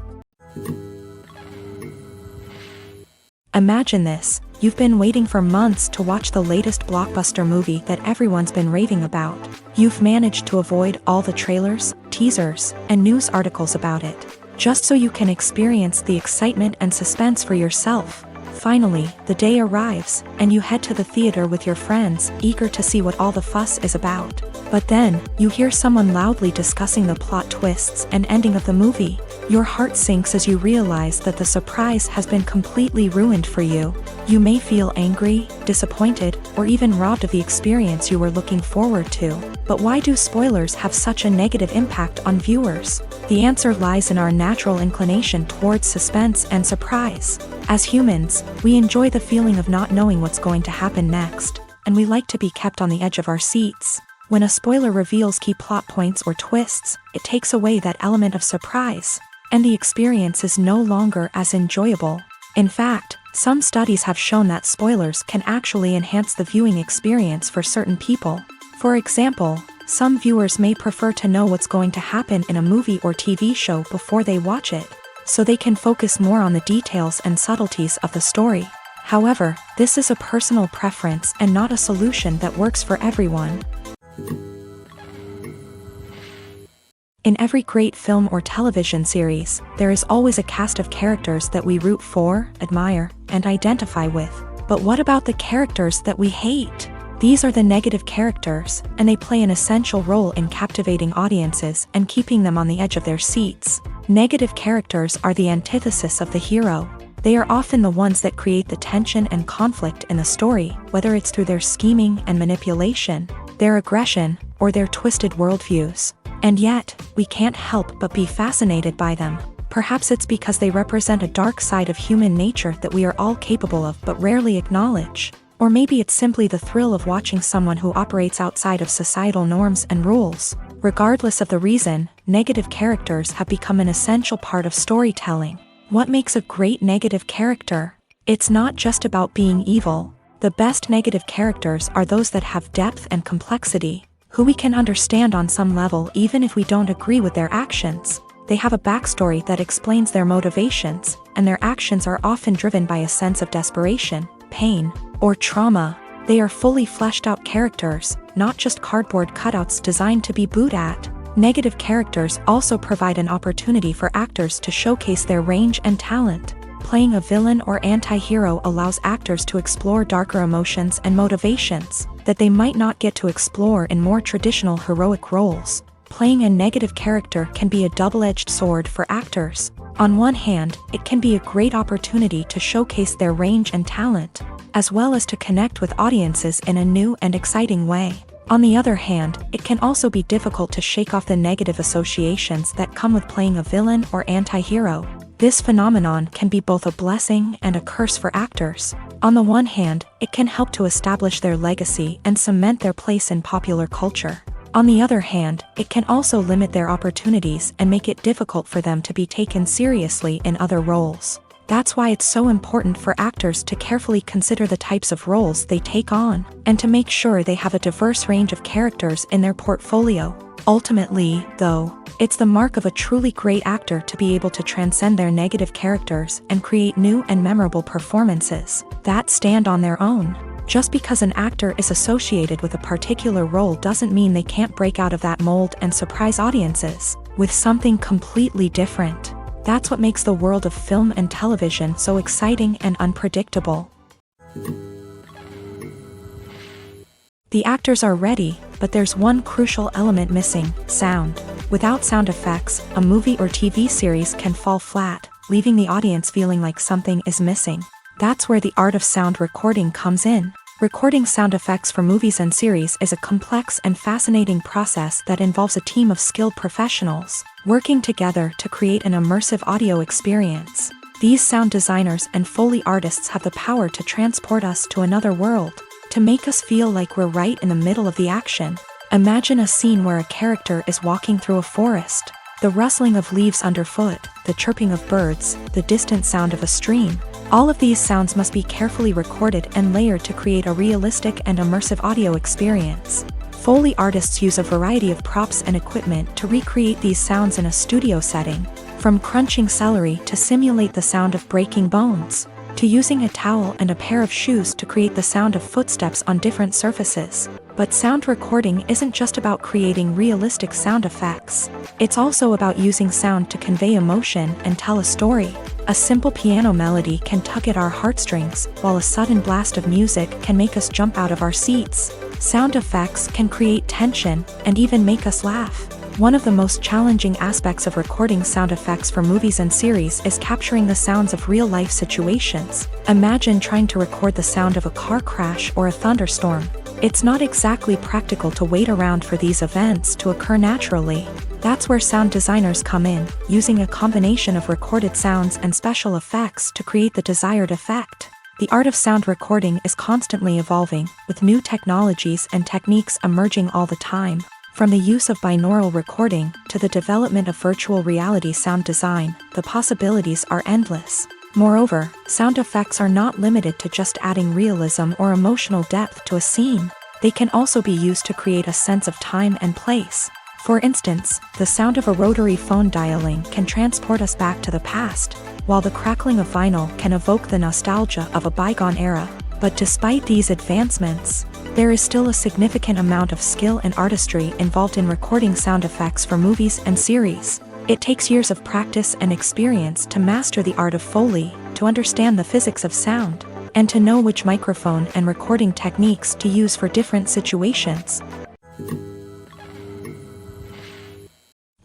Imagine this. You've been waiting for months to watch the latest blockbuster movie that everyone's been raving about. You've managed to avoid all the trailers, teasers, and news articles about it, just so you can experience the excitement and suspense for yourself. Finally, the day arrives, and you head to the theater with your friends, eager to see what all the fuss is about. But then, you hear someone loudly discussing the plot twists and ending of the movie. Your heart sinks as you realize that the surprise has been completely ruined for you. You may feel angry, disappointed, or even robbed of the experience you were looking forward to. But why do spoilers have such a negative impact on viewers? The answer lies in our natural inclination towards suspense and surprise. As humans, we enjoy the feeling of not knowing what's going to happen next, and we like to be kept on the edge of our seats. When a spoiler reveals key plot points or twists, it takes away that element of surprise, and the experience is no longer as enjoyable. In fact, some studies have shown that spoilers can actually enhance the viewing experience for certain people. For example, some viewers may prefer to know what's going to happen in a movie or TV show before they watch it, so they can focus more on the details and subtleties of the story. However, this is a personal preference and not a solution that works for everyone. In every great film or television series, there is always a cast of characters that we root for, admire, and identify with. But what about the characters that we hate? These are the negative characters, and they play an essential role in captivating audiences and keeping them on the edge of their seats. Negative characters are the antithesis of the hero. They are often the ones that create the tension and conflict in the story, whether it's through their scheming and manipulation, their aggression, or their twisted worldviews. And yet, we can't help but be fascinated by them. Perhaps it's because they represent a dark side of human nature that we are all capable of but rarely acknowledge. Or maybe it's simply the thrill of watching someone who operates outside of societal norms and rules. Regardless of the reason, negative characters have become an essential part of storytelling. What makes a great negative character? It's not just about being evil. The best negative characters are those that have depth and complexity, who we can understand on some level even if we don't agree with their actions. They have a backstory that explains their motivations, and their actions are often driven by a sense of desperation, pain, or trauma. They are fully fleshed out characters, not just cardboard cutouts designed to be booed at. Negative characters also provide an opportunity for actors to showcase their range and talent. Playing a villain or anti-hero allows actors to explore darker emotions and motivations that they might not get to explore in more traditional heroic roles. Playing a negative character can be a double-edged sword for actors. On one hand, it can be a great opportunity to showcase their range and talent, as well as to connect with audiences in a new and exciting way. On the other hand, it can also be difficult to shake off the negative associations that come with playing a villain or anti-hero. This phenomenon can be both a blessing and a curse for actors. On the one hand, it can help to establish their legacy and cement their place in popular culture. On the other hand, it can also limit their opportunities and make it difficult for them to be taken seriously in other roles. That's why it's so important for actors to carefully consider the types of roles they take on, and to make sure they have a diverse range of characters in their portfolio. Ultimately, though, it's the mark of a truly great actor to be able to transcend their negative characters and create new and memorable performances that stand on their own. Just because an actor is associated with a particular role doesn't mean they can't break out of that mold and surprise audiences with something completely different. That's what makes the world of film and television so exciting and unpredictable. The actors are ready, but there's one crucial element missing: sound. Without sound effects, a movie or TV series can fall flat, leaving the audience feeling like something is missing. That's where the art of sound recording comes in. Recording sound effects for movies and series is a complex and fascinating process that involves a team of skilled professionals working together to create an immersive audio experience. These sound designers and Foley artists have the power to transport us to another world, to make us feel like we're right in the middle of the action. Imagine a scene where a character is walking through a forest. The rustling of leaves underfoot, the chirping of birds, the distant sound of a stream. All of these sounds must be carefully recorded and layered to create a realistic and immersive audio experience. Foley artists use a variety of props and equipment to recreate these sounds in a studio setting, from crunching celery to simulate the sound of breaking bones, to using a towel and a pair of shoes to create the sound of footsteps on different surfaces. But sound recording isn't just about creating realistic sound effects. It's also about using sound to convey emotion and tell a story. A simple piano melody can tug at our heartstrings, while a sudden blast of music can make us jump out of our seats. Sound effects can create tension and even make us laugh. One of the most challenging aspects of recording sound effects for movies and series is capturing the sounds of real-life situations. Imagine trying to record the sound of a car crash or a thunderstorm. It's not exactly practical to wait around for these events to occur naturally. That's where sound designers come in, using a combination of recorded sounds and special effects to create the desired effect. The art of sound recording is constantly evolving, with new technologies and techniques emerging all the time. From the use of binaural recording to the development of virtual reality sound design, the possibilities are endless. Moreover, sound effects are not limited to just adding realism or emotional depth to a scene. They can also be used to create a sense of time and place. For instance, the sound of a rotary phone dialing can transport us back to the past, while the crackling of vinyl can evoke the nostalgia of a bygone era. But despite these advancements, there is still a significant amount of skill and artistry involved in recording sound effects for movies and series. It takes years of practice and experience to master the art of Foley, to understand the physics of sound, and to know which microphone and recording techniques to use for different situations.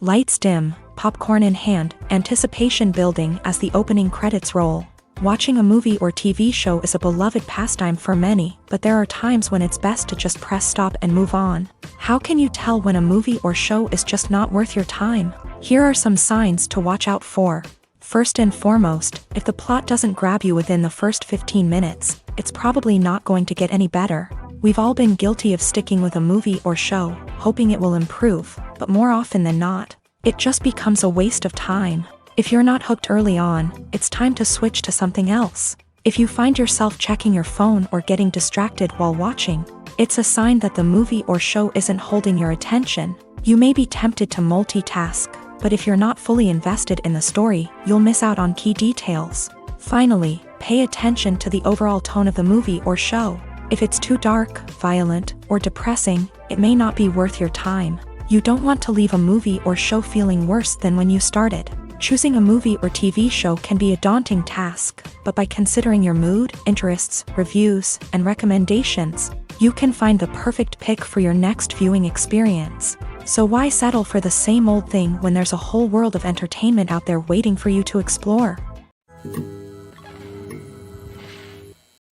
Lights dim, popcorn in hand, anticipation building as the opening credits roll. Watching a movie or TV show is a beloved pastime for many, but there are times when it's best to just press stop and move on. How can you tell when a movie or show is just not worth your time? Here are some signs to watch out for. First and foremost, if the plot doesn't grab you within the first 15 minutes, it's probably not going to get any better. We've all been guilty of sticking with a movie or show, hoping it will improve, but more often than not, it just becomes a waste of time. If you're not hooked early on, it's time to switch to something else. If you find yourself checking your phone or getting distracted while watching, it's a sign that the movie or show isn't holding your attention. You may be tempted to multitask, but if you're not fully invested in the story, you'll miss out on key details. Finally, pay attention to the overall tone of the movie or show. If it's too dark, violent, or depressing, it may not be worth your time. You don't want to leave a movie or show feeling worse than when you started. Choosing a movie or TV show can be a daunting task, but by considering your mood, interests, reviews, and recommendations, you can find the perfect pick for your next viewing experience. So why settle for the same old thing when there's a whole world of entertainment out there waiting for you to explore?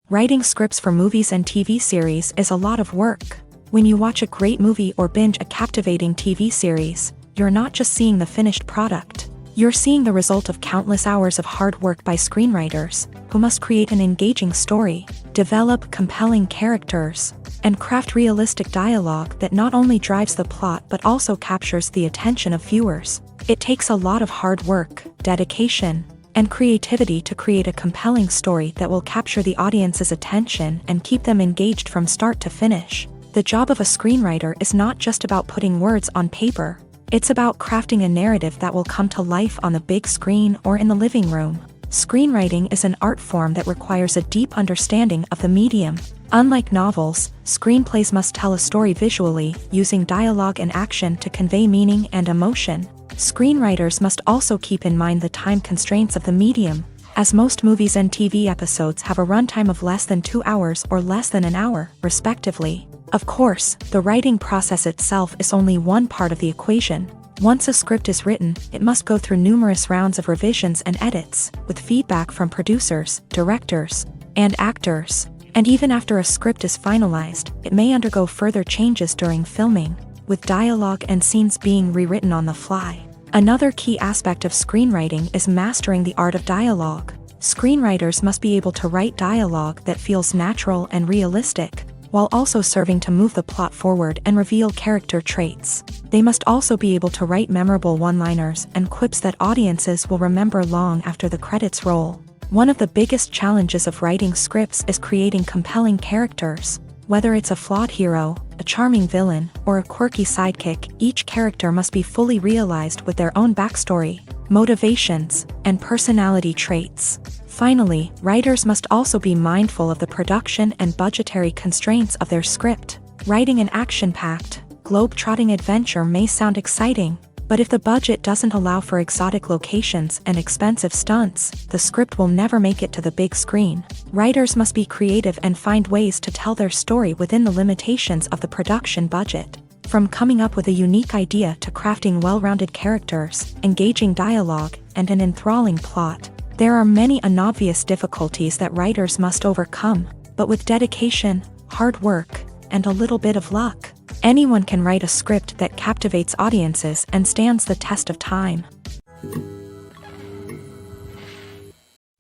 Writing scripts for movies and TV series is a lot of work. When you watch a great movie or binge a captivating TV series, you're not just seeing the finished product. You're seeing the result of countless hours of hard work by screenwriters, who must create an engaging story, develop compelling characters, and craft realistic dialogue that not only drives the plot but also captures the attention of viewers. It takes a lot of hard work, dedication, and creativity to create a compelling story that will capture the audience's attention and keep them engaged from start to finish. The job of a screenwriter is not just about putting words on paper. It's about crafting a narrative that will come to life on the big screen or in the living room. Screenwriting is an art form that requires a deep understanding of the medium. Unlike novels, screenplays must tell a story visually, using dialogue and action to convey meaning and emotion. Screenwriters must also keep in mind the time constraints of the medium, as most movies and TV episodes have a runtime of less than 2 hours or less than an hour, respectively. Of course, the writing process itself is only one part of the equation. Once a script is written, it must go through numerous rounds of revisions and edits, with feedback from producers, directors, and actors. And even after a script is finalized, it may undergo further changes during filming, with dialogue and scenes being rewritten on the fly. Another key aspect of screenwriting is mastering the art of dialogue. Screenwriters must be able to write dialogue that feels natural and realistic, while also serving to move the plot forward and reveal character traits. They must also be able to write memorable one-liners and quips that audiences will remember long after the credits roll. One of the biggest challenges of writing scripts is creating compelling characters. Whether it's a flawed hero, a charming villain, or a quirky sidekick, each character must be fully realized with their own backstory, motivations, and personality traits. Finally, writers must also be mindful of the production and budgetary constraints of their script. Writing an action-packed, globe-trotting adventure may sound exciting, but if the budget doesn't allow for exotic locations and expensive stunts, the script will never make it to the big screen. Writers must be creative and find ways to tell their story within the limitations of the production budget. From coming up with a unique idea to crafting well-rounded characters, engaging dialogue, and an enthralling plot, there are many unobvious difficulties that writers must overcome, but with dedication, hard work, and a little bit of luck, anyone can write a script that captivates audiences and stands the test of time.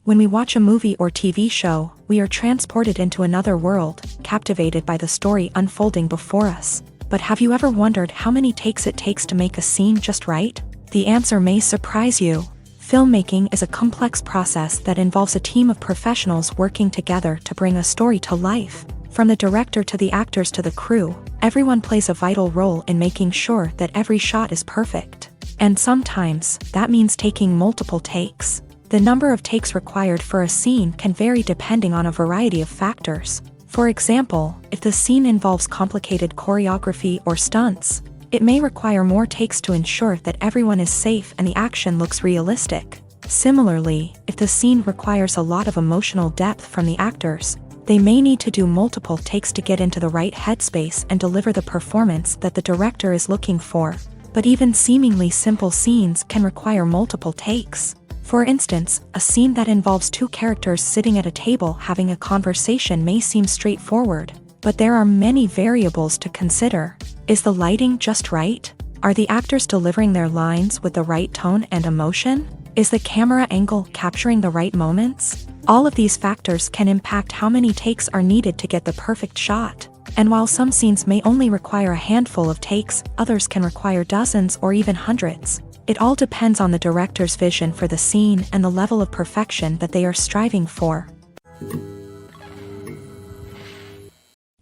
When we watch a movie or TV show, we are transported into another world, captivated by the story unfolding before us. But have you ever wondered how many takes it takes to make a scene just right? The answer may surprise you. Filmmaking is a complex process that involves a team of professionals working together to bring a story to life. From the director to the actors to the crew, everyone plays a vital role in making sure that every shot is perfect. And sometimes, that means taking multiple takes. The number of takes required for a scene can vary depending on a variety of factors. For example, if the scene involves complicated choreography or stunts, it may require more takes to ensure that everyone is safe and the action looks realistic. Similarly, if the scene requires a lot of emotional depth from the actors, they may need to do multiple takes to get into the right headspace and deliver the performance that the director is looking for. But even seemingly simple scenes can require multiple takes. For instance, a scene that involves two characters sitting at a table having a conversation may seem straightforward, but there are many variables to consider. Is the lighting just right? Are the actors delivering their lines with the right tone and emotion? Is the camera angle capturing the right moments? All of these factors can impact how many takes are needed to get the perfect shot. And while some scenes may only require a handful of takes, others can require dozens or even hundreds. It all depends on the director's vision for the scene and the level of perfection that they are striving for.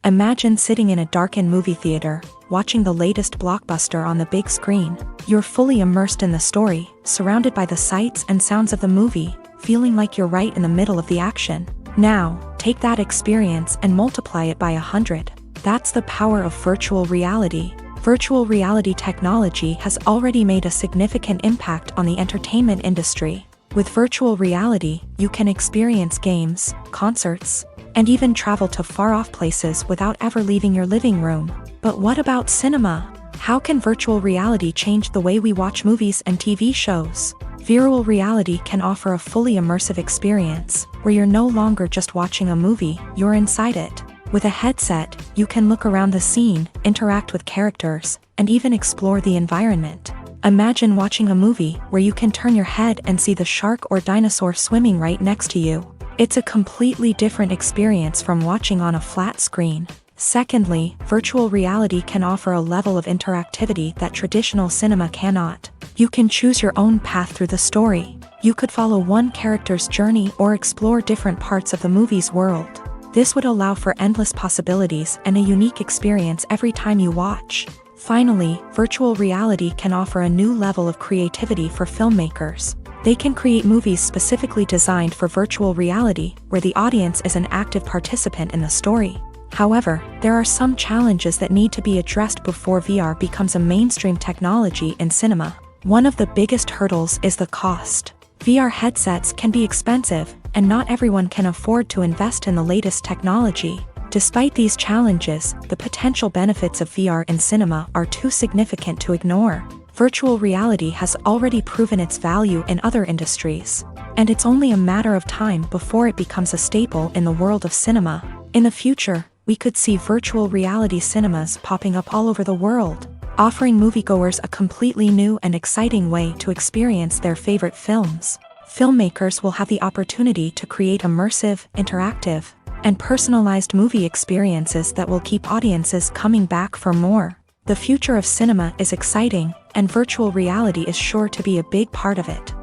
Imagine sitting in a darkened movie theater, watching the latest blockbuster on the big screen. You're fully immersed in the story, surrounded by the sights and sounds of the movie, feeling like you're right in the middle of the action. Now, take that experience and multiply it by 100. That's the power of virtual reality. Virtual reality technology has already made a significant impact on the entertainment industry. With virtual reality, you can experience games, concerts, and even travel to far-off places without ever leaving your living room. But what about cinema? How can virtual reality change the way we watch movies and TV shows? Virtual reality can offer a fully immersive experience, where you're no longer just watching a movie, you're inside it. With a headset, you can look around the scene, interact with characters, and even explore the environment. Imagine watching a movie where you can turn your head and see the shark or dinosaur swimming right next to you. It's a completely different experience from watching on a flat screen. Secondly, virtual reality can offer a level of interactivity that traditional cinema cannot. You can choose your own path through the story. You could follow one character's journey or explore different parts of the movie's world. This would allow for endless possibilities and a unique experience every time you watch. Finally, virtual reality can offer a new level of creativity for filmmakers. They can create movies specifically designed for virtual reality, where the audience is an active participant in the story. However, there are some challenges that need to be addressed before VR becomes a mainstream technology in cinema. One of the biggest hurdles is the cost. VR headsets can be expensive, and not everyone can afford to invest in the latest technology. Despite these challenges, the potential benefits of VR in cinema are too significant to ignore. Virtual reality has already proven its value in other industries, and it's only a matter of time before it becomes a staple in the world of cinema. In the future, we could see virtual reality cinemas popping up all over the world, offering moviegoers a completely new and exciting way to experience their favorite films. Filmmakers will have the opportunity to create immersive, interactive, and personalized movie experiences that will keep audiences coming back for more. The future of cinema is exciting, and virtual reality is sure to be a big part of it.